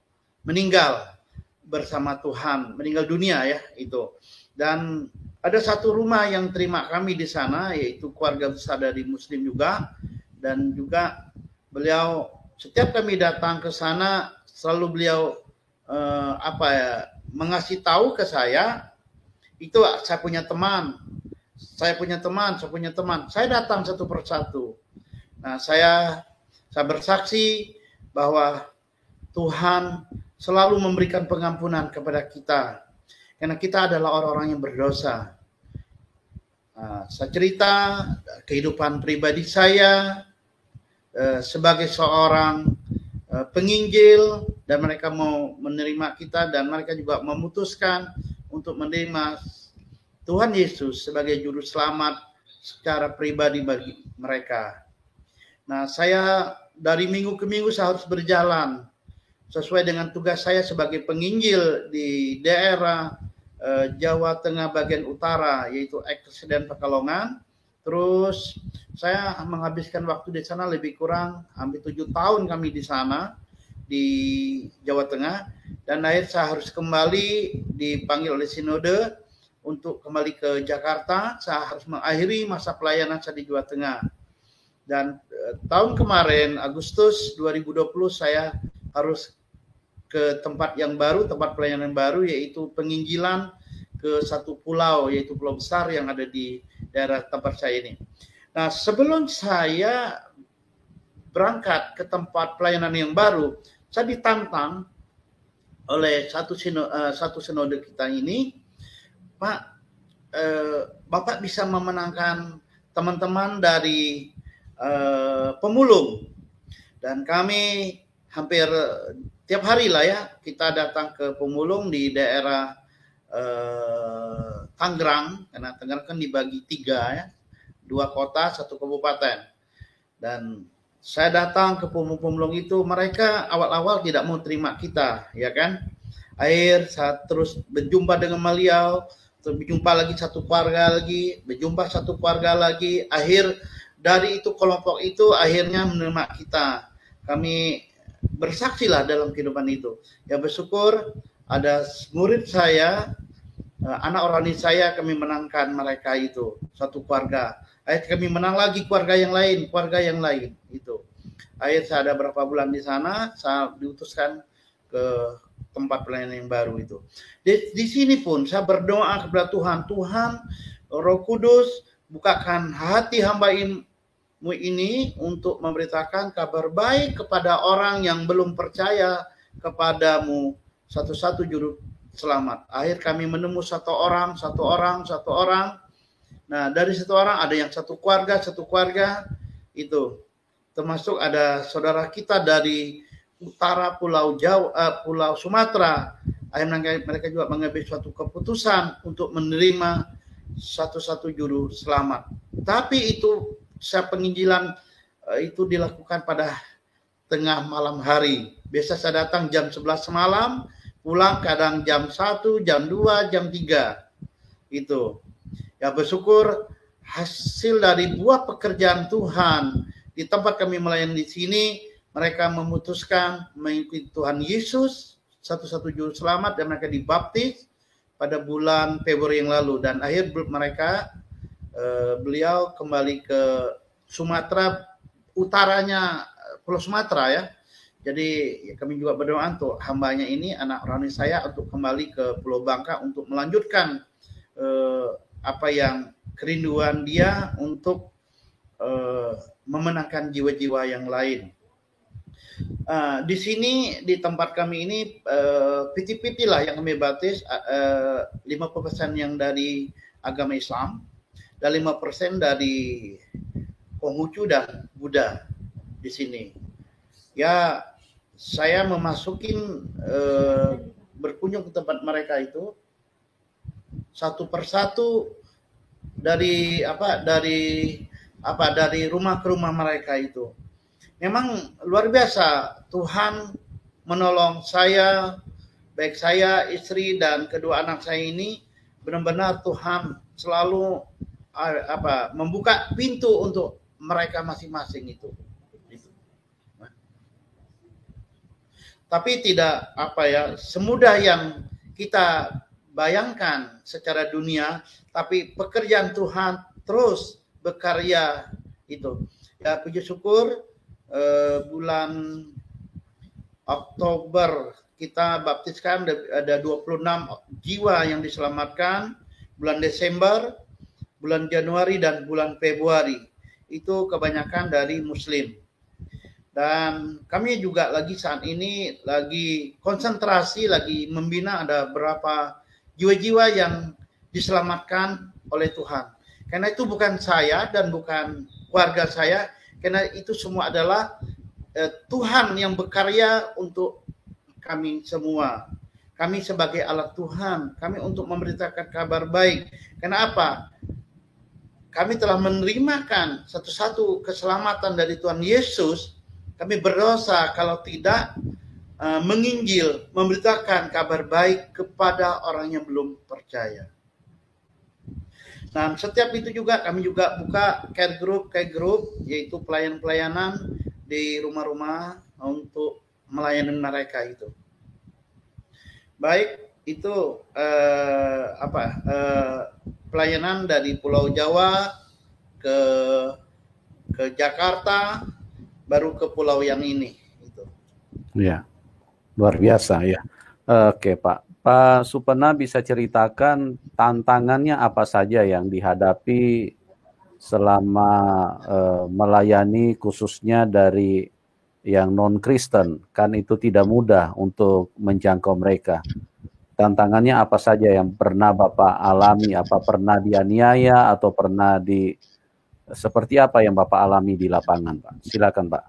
meninggal bersama Tuhan, meninggal dunia ya itu. Dan ada satu rumah yang terima kami di sana, yaitu keluarga besar dari Muslim juga. Dan juga beliau, setiap kami datang ke sana, selalu beliau mengasih tahu ke saya, itu saya punya teman. Saya datang satu persatu. Nah, saya bersaksi bahwa Tuhan selalu memberikan pengampunan kepada kita, karena kita adalah orang-orang yang berdosa. Saya cerita kehidupan pribadi saya sebagai seorang penginjil, dan mereka mau menerima kita, dan mereka juga memutuskan untuk menerima Tuhan Yesus sebagai juru selamat secara pribadi bagi mereka. Nah, saya dari minggu ke minggu saya harus berjalan sesuai dengan tugas saya sebagai penginjil di daerah Jawa Tengah bagian utara, yaitu Eksiden Pekalongan. Terus saya menghabiskan waktu di sana lebih kurang hampir 7 tahun kami di sana di Jawa Tengah, dan akhirnya saya harus kembali dipanggil oleh Sinode untuk kembali ke Jakarta. Saya harus mengakhiri masa pelayanan saya di Jawa Tengah. Dan tahun kemarin Agustus 2020 saya harus ke tempat yang baru, tempat pelayanan baru, yaitu penginjilan ke satu pulau, yaitu pulau besar yang ada di daerah tempat saya ini. Nah, sebelum saya berangkat ke tempat pelayanan yang baru, saya ditantang oleh satu sinode kita ini, Pak, Bapak bisa memenangkan teman-teman dari pemulung. Dan kami hampir tiap hari lah ya, kita datang ke pemulung di daerah Tangerang, karena Tangerang kan dibagi 3 ya, 2 kota, 1 kabupaten. Dan saya datang ke pemulung itu, mereka awal-awal tidak mau terima kita, ya kan. Akhir saya terus berjumpa dengan beliau, terus berjumpa lagi satu keluarga lagi, berjumpa satu keluarga lagi. Akhir dari itu kelompok itu akhirnya menerima kita. Kami bersaksilah dalam kehidupan itu. Ya, bersyukur ada murid saya, anak orani saya, kami menangkan mereka itu satu keluarga. Akhirnya kami menang lagi keluarga yang lain itu. Akhirnya saya ada berapa bulan di sana, saya diutuskan ke tempat pelayanan yang baru itu. Di sini pun saya berdoa kepada Tuhan, Tuhan Roh Kudus bukakan hati hamba-Mu ini untuk memberitakan kabar baik kepada orang yang belum percaya kepadamu, satu-satu juru selamat. Akhir kami menemu satu orang. Nah, dari satu orang ada yang satu keluarga itu. Termasuk ada saudara kita dari utara Pulau Sumatera. Akhirnya mereka juga mengambil suatu keputusan untuk menerima satu-satu juru selamat. Tapi itu penginjilan itu dilakukan pada tengah malam hari. Biasa saya datang jam 11 malam, pulang kadang jam 1, jam 2, jam 3. Itu. Ya, bersyukur hasil dari buah pekerjaan Tuhan di tempat kami melayani di sini, mereka memutuskan mengikuti Tuhan Yesus, satu-satu juru selamat, dan mereka dibaptis pada bulan Februari yang lalu. Dan akhir mereka beliau kembali ke Sumatera utaranya Pulau Sumatera ya. Jadi kami juga berdoa untuk hambanya ini, anak rohani saya, untuk kembali ke Pulau Bangka untuk melanjutkan apa yang kerinduan dia untuk memenangkan jiwa-jiwa yang lain. Di sini di tempat kami ini piti-piti lah yang kami baptis, 50% yang dari agama Islam dan 5% dari Konghucu dan Buddha di sini. Ya, saya memasukin berkunjung ke tempat mereka itu satu persatu dari rumah ke rumah mereka itu. Memang luar biasa, Tuhan menolong saya, baik saya, istri dan kedua anak saya ini, benar-benar Tuhan selalu membuka pintu untuk mereka masing-masing itu. Tapi tidak semudah yang kita bayangkan secara dunia, tapi pekerjaan Tuhan terus berkarya itu. Ya, puji syukur bulan Oktober kita baptiskan ada 26 jiwa yang diselamatkan, bulan Desember, bulan Januari dan bulan Februari. Itu kebanyakan dari Muslim. Dan kami juga saat ini lagi konsentrasi, lagi membina ada berapa jiwa-jiwa yang diselamatkan oleh Tuhan. Karena itu bukan saya dan bukan keluarga saya, karena itu semua adalah Tuhan yang berkarya untuk kami semua. Kami sebagai alat Tuhan, kami untuk memberitakan kabar baik. Kenapa? Kami telah menerimakan satu-satu keselamatan dari Tuhan Yesus. Kami berdosa kalau tidak menginjil, memberitakan kabar baik kepada orang yang belum percaya. Nah, setiap itu juga kami juga buka care group, yaitu pelayanan di rumah-rumah untuk melayani mereka itu. Baik, itu pelayanan dari Pulau Jawa ke Jakarta, baru ke pulau yang ini. Itu. Ya, luar biasa ya. Oke Pak. Pak Supena bisa ceritakan tantangannya apa saja yang dihadapi selama melayani khususnya dari yang non-Kristen, kan itu tidak mudah untuk menjangkau mereka. Tantangannya apa saja yang pernah Bapak alami? Apa pernah dianiaya atau pernah seperti apa yang Bapak alami di lapangan, Pak? Silakan, Pak.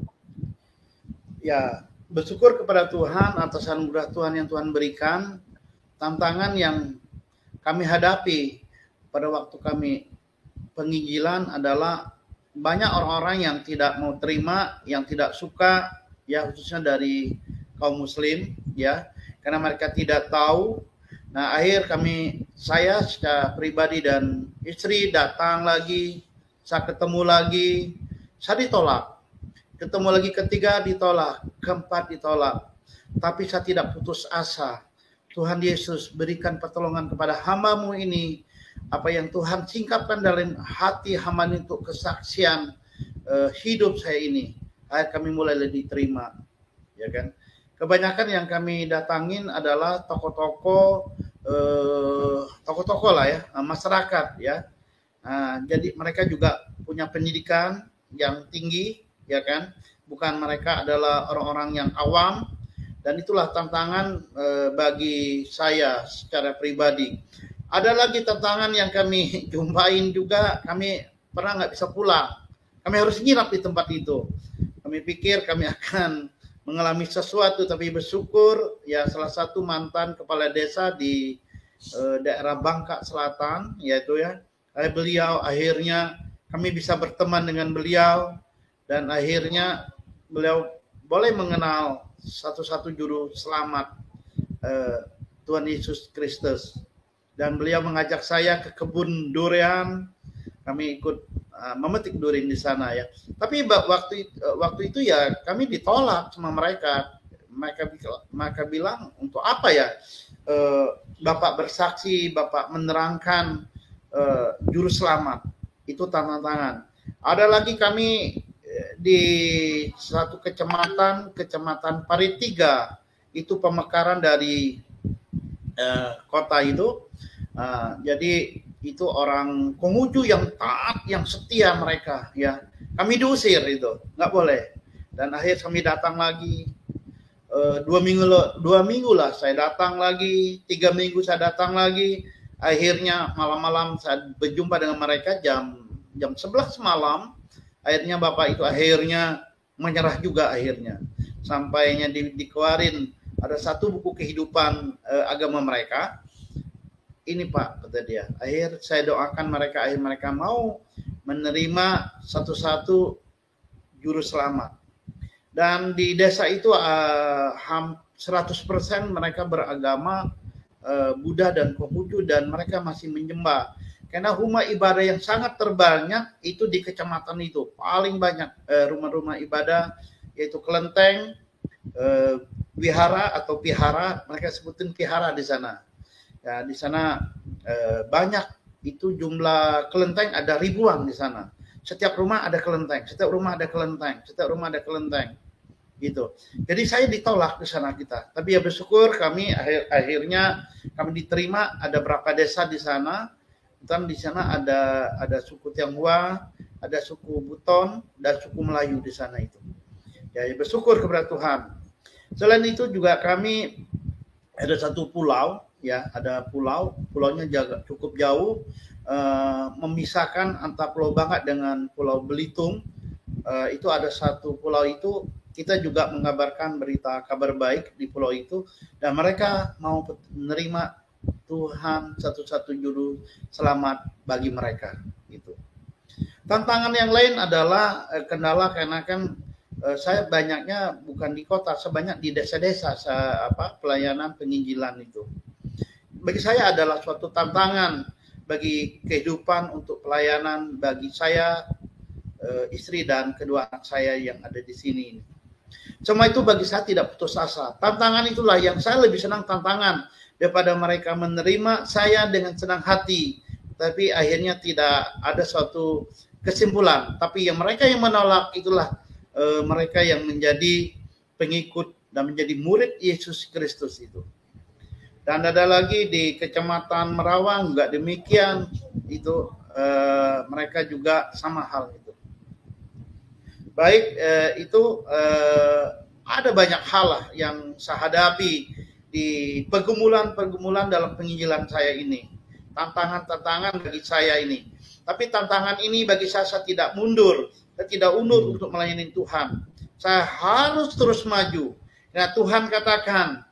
Ya, bersyukur kepada Tuhan atas anugerah Tuhan yang Tuhan berikan. Tantangan yang kami hadapi pada waktu kami penginjilan adalah banyak orang-orang yang tidak mau terima, yang tidak suka, ya khususnya dari kaum Muslim, ya, karena mereka tidak tahu. Nah, saya secara pribadi dan istri datang lagi, saya ketemu lagi, saya ditolak. Ketemu lagi ketiga ditolak, keempat ditolak. Tapi saya tidak putus asa. Tuhan Yesus berikan pertolongan kepada hamba-Mu ini. Apa yang Tuhan singkapkan dalam hati hamba untuk kesaksian hidup saya ini. Kami mulai diterima. Ya kan? kebanyakan yang kami datangin adalah tokoh-tokoh lah ya, masyarakat ya. Jadi mereka juga punya pendidikan yang tinggi, ya kan? Bukan mereka adalah orang-orang yang awam, dan itulah tantangan bagi saya secara pribadi. Ada lagi tantangan yang kami jumpain juga, kami pernah nggak bisa pulang. Kami harus nginap di tempat itu. Kami pikir kami akan mengalami sesuatu, tapi bersyukur ya salah satu mantan kepala desa di daerah Bangka Selatan, yaitu ya, beliau akhirnya kami bisa berteman dengan beliau, dan akhirnya beliau boleh mengenal satu-satu juru selamat Tuhan Yesus Kristus. Dan beliau mengajak saya ke kebun durian, kami ikut memetik durian di sana ya. Tapi waktu itu ya kami ditolak sama mereka. Mereka bilang, untuk apa ya Bapak bersaksi, Bapak menerangkan juru selamat. Itu tantangan. Ada lagi kami di satu kecamatan Paritiga, itu pemekaran dari kota itu. Jadi itu orang Konghucu yang taat, yang setia mereka ya. Kami diusir itu, nggak boleh. Dan akhir kami datang lagi 2 minggu lah saya datang lagi, 3 minggu saya datang lagi. Akhirnya malam-malam saya berjumpa dengan mereka jam 11 malam. Akhirnya Bapak itu akhirnya menyerah juga akhirnya. Sampainya dikeluarin ada satu buku kehidupan agama mereka. Ini Pak, kata dia. Akhir saya doakan mereka, akhir mereka mau menerima satu-satu juru selamat. Dan di desa itu 100% mereka beragama Buddha dan Konghucu, dan mereka masih menyembah. Karena rumah ibadah yang sangat terbanyak itu di kecamatan itu. Paling banyak rumah-rumah ibadah, yaitu kelenteng, wihara atau pihara, mereka sebutin pihara di sana. Ya, di sana banyak itu jumlah kelenteng, ada ribuan di sana. Setiap rumah ada kelenteng, setiap rumah ada kelenteng, setiap rumah ada kelenteng. Gitu. Jadi saya ditolak di sana kita. Tapi ya bersyukur kami akhirnya kami diterima, ada berapa desa di sana. Dan di sana ada suku Tionghoa, ada suku Buton, dan suku Melayu di sana itu. Ya, bersyukur kepada Tuhan. Selain itu juga kami ada satu pulau, ya, ada pulaunya cukup jauh, memisahkan antara Pulau Bangka dengan Pulau Belitung. Itu ada satu pulau itu, kita juga mengabarkan berita kabar baik di pulau itu, dan mereka mau menerima Tuhan satu-satu juru selamat bagi mereka. Gitu. Tantangan yang lain adalah kendala, karena kan saya banyaknya bukan di kota, sebanyak di desa-desa pelayanan penginjilan itu. Bagi saya adalah suatu tantangan bagi kehidupan untuk pelayanan bagi saya, istri dan kedua anak saya yang ada di sini. Semua itu bagi saya tidak putus asa. Tantangan itulah yang saya lebih senang, tantangan daripada mereka menerima saya dengan senang hati, tapi akhirnya tidak ada suatu kesimpulan. Tapi yang mereka yang menolak itulah mereka yang menjadi pengikut dan menjadi murid Yesus Kristus itu. Dan ada lagi di Kecamatan Merawang juga demikian, itu mereka juga sama hal itu. Baik, itu ada banyak hal lah yang saya hadapi di pergumulan dalam penginjilan saya ini. Tantangan-tantangan bagi saya ini. Tapi tantangan ini bagi saya tidak mundur. Saya tidak undur untuk melayani Tuhan. Saya harus terus maju. Nah, Tuhan katakan,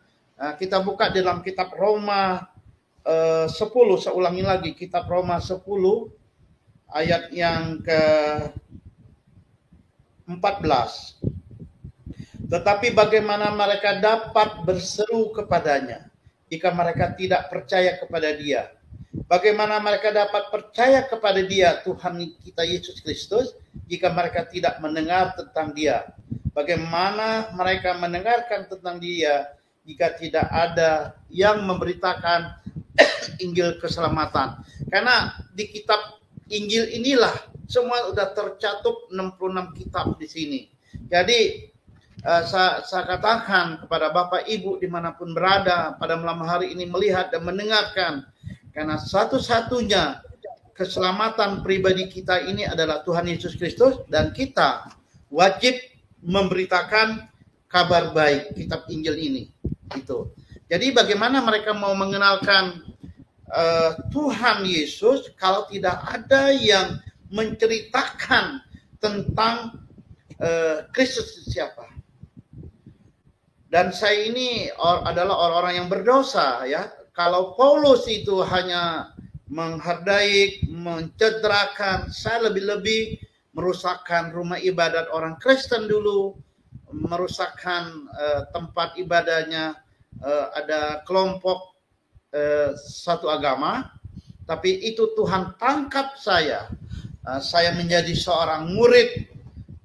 kita buka dalam kitab Roma 10, saya ulangi lagi, kitab Roma 10 ayat yang ke-14. Tetapi bagaimana mereka dapat berseru kepadanya jika mereka tidak percaya kepada Dia? Bagaimana mereka dapat percaya kepada Dia, Tuhan kita Yesus Kristus, jika mereka tidak mendengar tentang Dia? Bagaimana mereka mendengarkan tentang Dia jika tidak ada yang memberitakan Injil keselamatan? Karena di kitab Injil inilah semua sudah tercakup 66 kitab di sini. Jadi saya katakan kepada Bapak Ibu dimanapun berada pada malam hari ini melihat dan mendengarkan, karena satu-satunya keselamatan pribadi kita ini adalah Tuhan Yesus Kristus, dan kita wajib memberitakan kabar baik kitab Injil ini. Itu. Jadi bagaimana mereka mau mengenalkan Tuhan Yesus kalau tidak ada yang menceritakan tentang Kristus siapa? Dan saya ini adalah orang-orang yang berdosa, ya. Kalau Paulus itu hanya menghargai, mencederakan, saya lebih-lebih merusakkan rumah ibadat orang Kristen dulu, merusakkan tempat ibadahnya, ada kelompok satu agama, tapi itu Tuhan tangkap saya. Saya menjadi seorang murid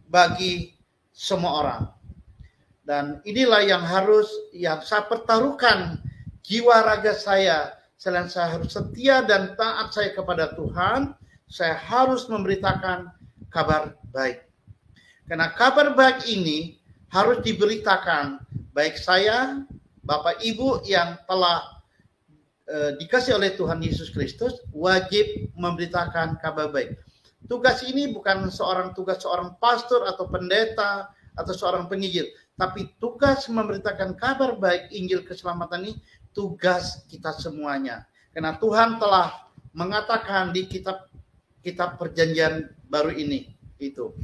bagi semua orang. Dan inilah yang saya pertaruhkan jiwa raga saya. Selain saya harus setia dan taat saya kepada Tuhan, saya harus memberitakan kabar baik. Karena kabar baik ini harus diberitakan, baik saya, Bapak Ibu yang telah dikasih oleh Tuhan Yesus Kristus, wajib memberitakan kabar baik. Tugas ini bukan tugas seorang pastor atau pendeta atau seorang penginjil, tapi tugas memberitakan kabar baik Injil keselamatan ini tugas kita semuanya. Karena Tuhan telah mengatakan di kitab perjanjian baru ini itu.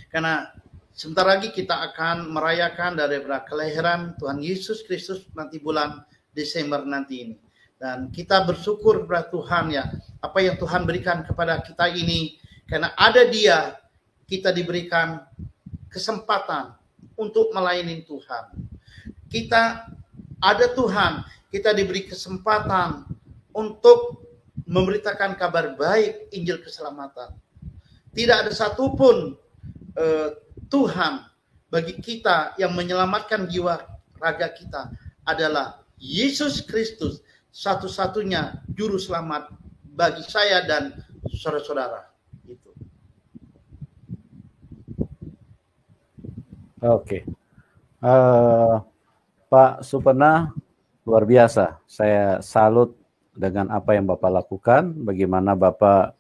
Karena sebentar lagi kita akan merayakan daripada kelahiran Tuhan Yesus Kristus nanti bulan Desember nanti ini. Dan kita bersyukur kepada Tuhan, ya, apa yang Tuhan berikan kepada kita ini, karena ada Dia, kita diberikan kesempatan untuk melayani Tuhan. Kita ada Tuhan, kita diberi kesempatan untuk memberitakan kabar baik Injil keselamatan. Tidak ada satupun Tuhan bagi kita yang menyelamatkan jiwa raga kita adalah Yesus Kristus, satu-satunya juru selamat bagi saya dan saudara-saudara. Itu. Oke. Pak Supena, luar biasa. Saya salut dengan apa yang Bapak lakukan, bagaimana Bapak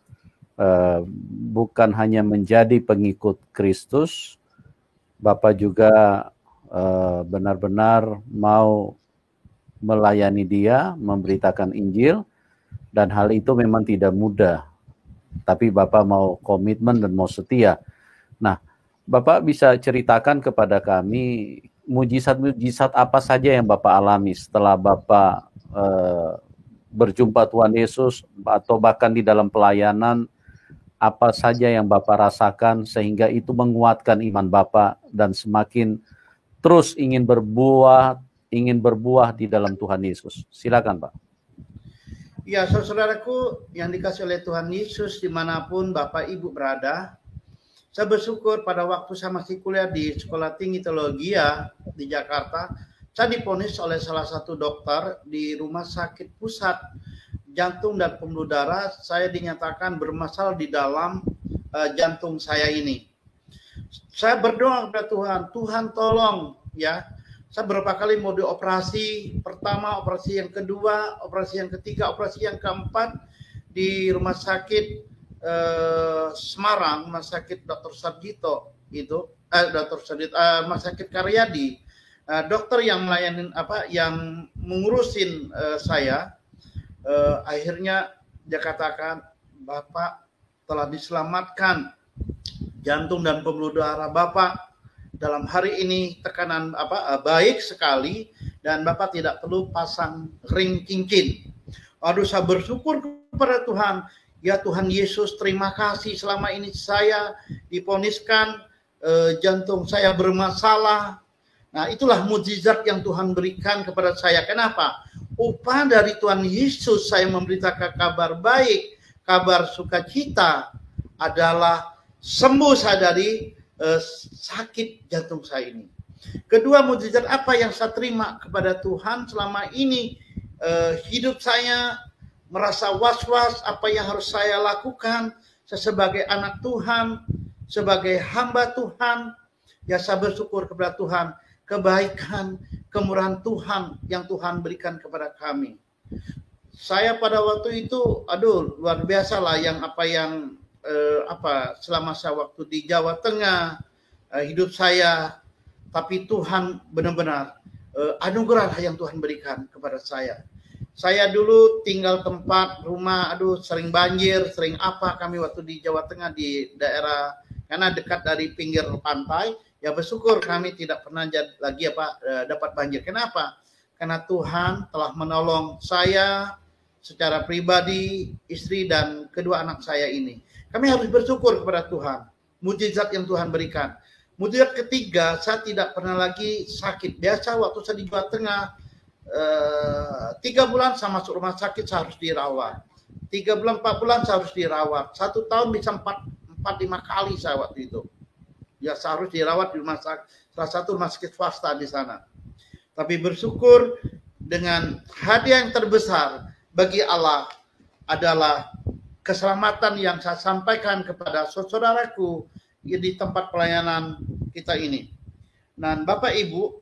bukan hanya menjadi pengikut Kristus, Bapak juga benar-benar mau melayani Dia, memberitakan Injil, dan hal itu memang tidak mudah. Tapi Bapak mau komitmen dan mau setia. Nah, Bapak bisa ceritakan kepada kami mujizat-mujizat apa saja yang Bapak alami setelah Bapak berjumpa Tuhan Yesus, atau bahkan di dalam pelayanan, apa saja yang Bapak rasakan sehingga itu menguatkan iman Bapak dan semakin terus ingin berbuah di dalam Tuhan Yesus. Silakan, Pak. Ya, saudaraku yang dikasih oleh Tuhan Yesus dimanapun Bapak Ibu berada, saya bersyukur pada waktu saya masih kuliah di Sekolah Tinggi Teologi di Jakarta, saya diponis oleh salah satu dokter di Rumah Sakit Pusat Jantung dan Pembuluh Darah. Saya dinyatakan bermasalah di dalam jantung saya ini. Saya berdoa kepada Tuhan, Tuhan tolong, ya. Saya beberapa kali mau dioperasi, pertama, operasi yang kedua, operasi yang ketiga, operasi yang keempat di Rumah Sakit Semarang, Rumah Sakit Dr. Sarjito itu, Rumah Sakit Karyadi. Dokter yang melayani yang mengurusin saya, akhirnya dia katakan, Bapak telah diselamatkan jantung dan pembuluh darah Bapak dalam hari ini tekanan baik sekali dan Bapak tidak perlu pasang ring cincin. Aduh, saya bersyukur kepada Tuhan. Ya Tuhan Yesus, terima kasih selama ini saya diponiskan jantung saya bermasalah. Nah, itulah mukjizat yang Tuhan berikan kepada saya. Kenapa? Upah dari Tuhan Yesus saya memberitakan kabar baik, kabar sukacita adalah sembuh saya dari sakit jantung saya ini. Kedua, mukjizat apa yang saya terima kepada Tuhan selama ini? Hidup saya merasa was-was apa yang harus saya lakukan. Saya sebagai anak Tuhan, sebagai hamba Tuhan, Ya, saya bersyukur kepada Tuhan, kebaikan, kemurahan Tuhan yang Tuhan berikan kepada kami. Saya pada waktu itu, luar biasa lah yang selama saya waktu di Jawa Tengah, hidup saya, tapi Tuhan benar-benar anugerah yang Tuhan berikan kepada saya. Saya dulu tinggal tempat rumah, sering banjir, sering kami waktu di Jawa Tengah di daerah, karena dekat dari pinggir pantai, ya bersyukur kami tidak pernah lagi dapat banjir. Kenapa? Karena Tuhan telah menolong saya secara pribadi, istri dan kedua anak saya ini. Kami harus bersyukur kepada Tuhan, mujizat yang Tuhan berikan. Mujizat ketiga, saya tidak pernah lagi sakit. Biasa waktu saya di Jawa Tengah, 3 bulan saya masuk rumah sakit, saya harus dirawat. 3 bulan, 4 bulan saya harus dirawat. 1 tahun bisa 4-5 kali saya waktu itu. Ya, saya harus dirawat di rumah sakit, salah satu rumah sakit swasta di sana. Tapi bersyukur dengan hadiah yang terbesar bagi Allah adalah keselamatan yang saya sampaikan kepada saudaraku di tempat pelayanan kita ini. Nah, Bapak Ibu,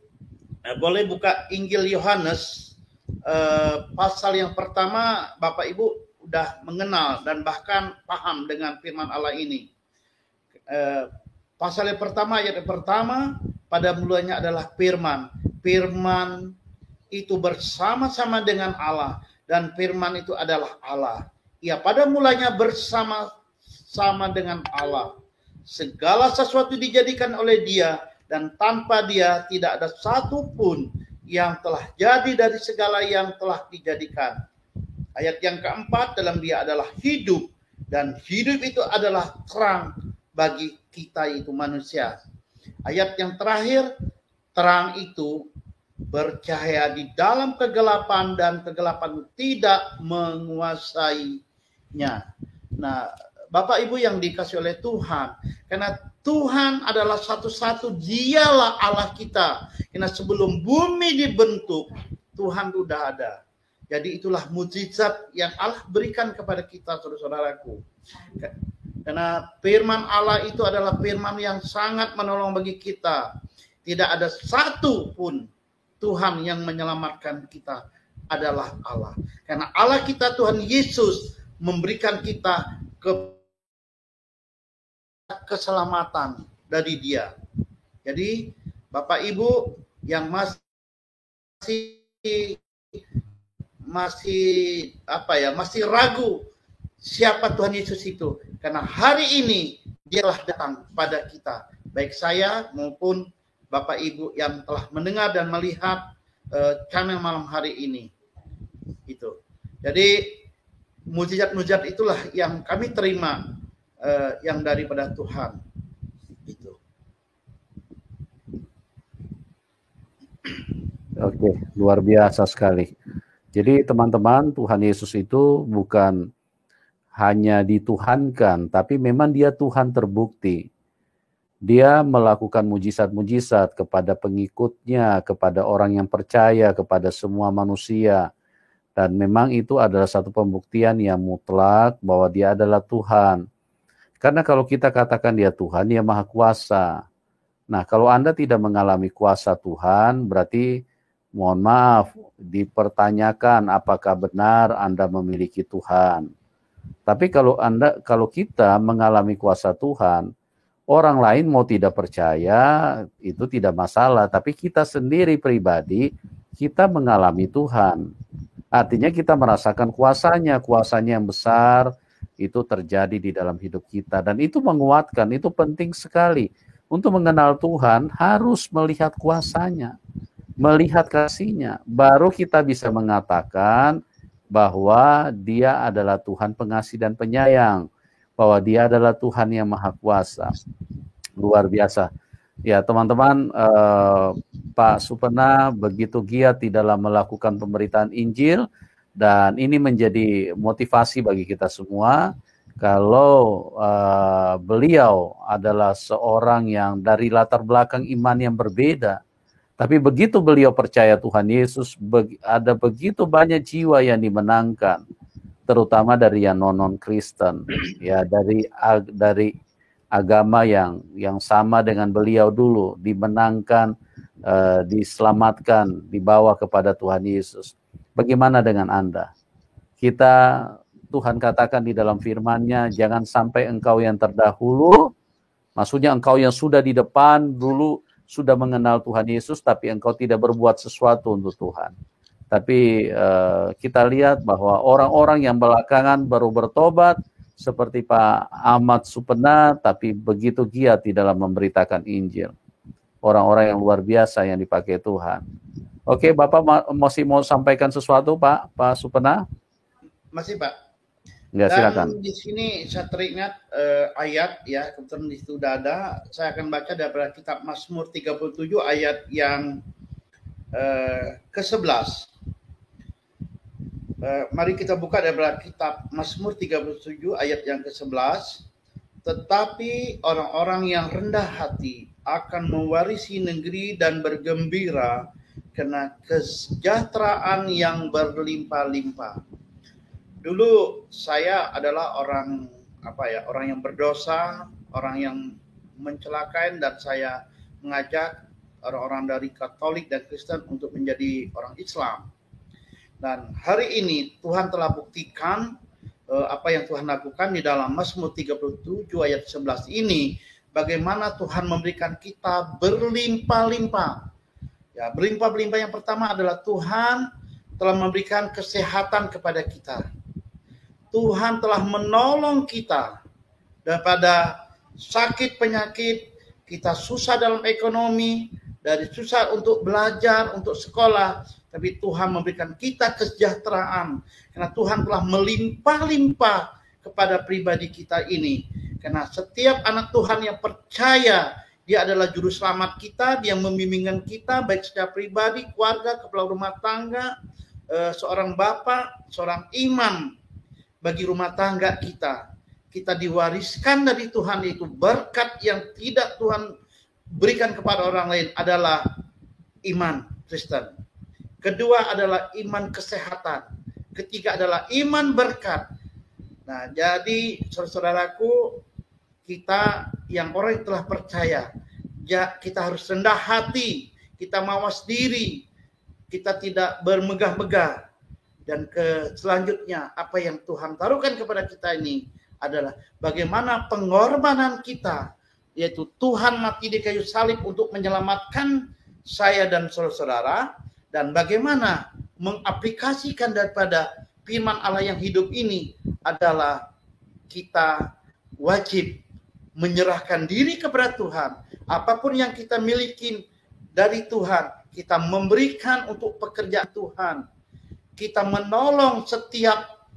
boleh buka Injil Yohanes pasal yang pertama. Bapak Ibu udah mengenal dan bahkan paham dengan firman Allah ini. Pasal yang pertama, ayat yang pertama, pada mulanya adalah firman. Firman itu bersama-sama dengan Allah dan firman itu adalah Allah. Ya, pada mulanya bersama-sama dengan Allah. Segala sesuatu dijadikan oleh Dia, dan tanpa Dia tidak ada satu pun yang telah jadi dari segala yang telah dijadikan. Ayat yang keempat, dalam Dia adalah hidup, dan hidup itu adalah terang bagi kita itu manusia. Ayat yang terakhir, terang itu bercahaya di dalam kegelapan dan kegelapan tidak menguasainya. Nah, Bapak Ibu yang dikasih oleh Tuhan, karena Tuhan adalah satu-satu, Dialah Allah kita. Karena sebelum bumi dibentuk, Tuhan sudah ada. Jadi itulah mujizat yang Allah berikan kepada kita, saudara-saudaraku. Karena firman Allah itu adalah firman yang sangat menolong bagi kita. Tidak ada satu pun Tuhan yang menyelamatkan kita adalah Allah. Karena Allah kita, Tuhan Yesus, memberikan kita keselamatan dari Dia. Jadi Bapak Ibu yang masih ragu siapa Tuhan Yesus itu, karena hari ini Dialah datang pada kita, baik saya maupun Bapak Ibu yang telah mendengar dan melihat channel malam hari ini. Itu. Jadi mujizat-mujizat itulah yang kami terima, yang daripada Tuhan. Itu. Oke, luar biasa sekali. Jadi teman-teman, Tuhan Yesus itu bukan hanya dituhankan, tapi memang Dia Tuhan terbukti. Dia melakukan mujizat-mujizat kepada pengikutnya, kepada orang yang percaya, kepada semua manusia. Dan memang itu adalah satu pembuktian yang mutlak bahwa Dia adalah Tuhan. Karena kalau kita katakan Dia Tuhan, Dia Maha Kuasa. Nah, kalau Anda tidak mengalami kuasa Tuhan, berarti mohon maaf, dipertanyakan apakah benar Anda memiliki Tuhan. Tapi kalau kita mengalami kuasa Tuhan, orang lain mau tidak percaya, itu tidak masalah. Tapi kita sendiri pribadi, kita mengalami Tuhan. Artinya kita merasakan kuasanya yang besar, itu terjadi di dalam hidup kita. Dan itu menguatkan, itu penting sekali. Untuk mengenal Tuhan, harus melihat kuasanya, melihat kasih-Nya. Baru kita bisa mengatakan bahwa Dia adalah Tuhan pengasih dan penyayang, bahwa Dia adalah Tuhan yang Maha Kuasa. Luar biasa. Ya teman-teman, Pak Supena begitu giat di dalam melakukan pemberitaan Injil, dan ini menjadi motivasi bagi kita semua. Kalau beliau adalah seorang yang dari latar belakang iman yang berbeda, tapi begitu beliau percaya Tuhan Yesus, ada begitu banyak jiwa yang dimenangkan, terutama dari yang non-Kristen, ya dari agama yang sama dengan beliau dulu, dimenangkan, diselamatkan, dibawa kepada Tuhan Yesus. Bagaimana dengan Anda? Tuhan katakan di dalam firman-Nya, jangan sampai engkau yang terdahulu, maksudnya engkau yang sudah di depan dulu sudah mengenal Tuhan Yesus, tapi engkau tidak berbuat sesuatu untuk Tuhan. Tapi kita lihat bahwa orang-orang yang belakangan baru bertobat, seperti Pak Ahmad Supena, tapi begitu giat di dalam memberitakan Injil. Orang-orang yang luar biasa yang dipakai Tuhan. Oke, Bapak masih mau sampaikan sesuatu, Pak Supena? Masih, Pak. Ya, silakan. Dan di sini saya teringat ayat, ya, kebetulan di situ sudah ada. Saya akan baca dari kitab Mazmur 37 ayat yang ke-11. Mari kita buka dari kitab Mazmur 37 ayat yang ke-11. Tetapi orang-orang yang rendah hati akan mewarisi negeri dan bergembira karena kesejahteraan yang berlimpah-limpah. Dulu saya adalah orang yang berdosa, orang yang mencelakai, dan saya mengajak orang-orang dari Katolik dan Kristen untuk menjadi orang Islam. Dan hari ini Tuhan telah buktikan apa yang Tuhan lakukan di dalam Mazmur 37 ayat 11 ini, bagaimana Tuhan memberikan kita berlimpah-limpah. Ya, berlimpah-limpah yang pertama adalah Tuhan telah memberikan kesehatan kepada kita. Tuhan telah menolong kita daripada sakit penyakit, kita susah dalam ekonomi, dari susah untuk belajar, untuk sekolah, tapi Tuhan memberikan kita kesejahteraan karena Tuhan telah melimpah-limpah kepada pribadi kita ini. Karena setiap anak Tuhan yang percaya, dia adalah juru selamat kita, dia membimbingkan kita baik secara pribadi, keluarga, kepala rumah tangga, seorang bapak, seorang imam bagi rumah tangga kita. Kita diwariskan dari Tuhan, itu berkat yang tidak Tuhan berikan kepada orang lain adalah iman Kristen. Kedua adalah iman kesehatan. Ketiga adalah iman berkat. Nah, jadi saudaraku, kita yang orang yang telah percaya, ya, kita harus rendah hati, kita mawas diri, kita tidak bermegah-megah. Dan selanjutnya, apa yang Tuhan taruhkan kepada kita ini adalah bagaimana pengorbanan kita, yaitu Tuhan mati di kayu salib untuk menyelamatkan saya dan saudara-saudara, dan bagaimana mengaplikasikan daripada firman Allah yang hidup ini adalah kita wajib menyerahkan diri kepada Tuhan. Apapun yang kita miliki dari Tuhan, kita memberikan untuk pekerjaan Tuhan. Kita menolong setiap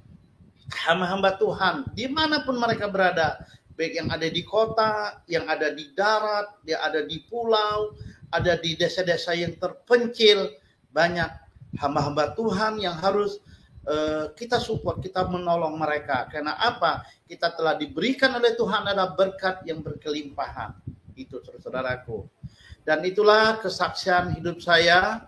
hamba-hamba Tuhan, dimanapun mereka berada, baik yang ada di kota, yang ada di darat, yang ada di pulau, ada di desa-desa yang terpencil. Banyak hamba-hamba Tuhan yang harus kita support, kita menolong mereka. Karena apa? Kita telah diberikan oleh Tuhan adalah berkat yang berkelimpahan. Itu saudaraku. Dan itulah kesaksian hidup saya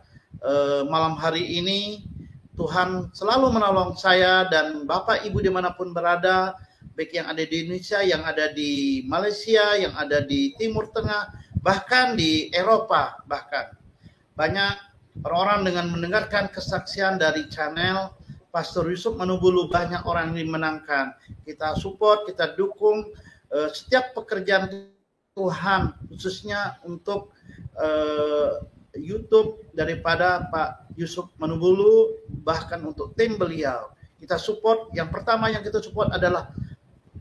malam hari ini. Tuhan selalu menolong saya dan Bapak Ibu dimanapun berada, baik yang ada di Indonesia, yang ada di Malaysia, yang ada di Timur Tengah, bahkan di Eropa. Bahkan banyak orang-orang dengan mendengarkan kesaksian dari channel Pastor Yusuf Manubulu, banyak orang yang dimenangkan. Kita support, kita dukung setiap pekerjaan Tuhan, khususnya untuk YouTube daripada Pak Yusuf Manubulu, bahkan untuk tim beliau. Kita support, yang pertama yang kita support adalah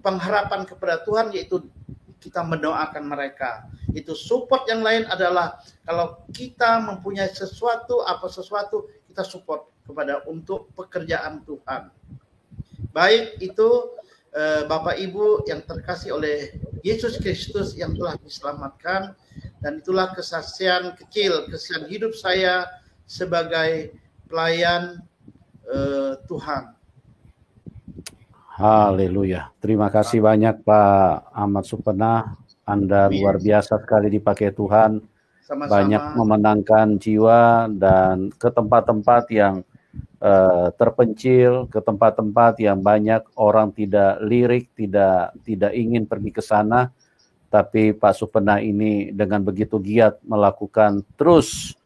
pengharapan kepada Tuhan, yaitu kita mendoakan mereka. Itu support yang lain adalah kalau kita mempunyai sesuatu, kita support kepada untuk pekerjaan Tuhan. Baik itu Bapak Ibu yang terkasih oleh Yesus Kristus yang telah diselamatkan, dan itulah kesaksian kecil, kesaksian hidup saya sebagai pelayan Tuhan. Haleluya. Terima kasih banyak Pak Ahmad Supena. Anda luar biasa sekali dipakai Tuhan. Sama-sama. Banyak memenangkan jiwa dan ke tempat-tempat yang terpencil, ke tempat-tempat yang banyak orang tidak lirik, tidak ingin pergi ke sana. tapi Pak Supena ini dengan begitu giat melakukan terus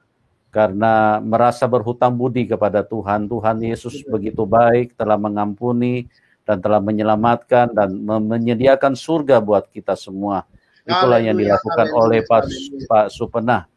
karena merasa berhutang budi kepada Tuhan. Tuhan Yesus begitu baik, telah mengampuni dan telah menyelamatkan dan menyediakan surga buat kita semua. Itulah yang dilakukan oleh Pak Supena.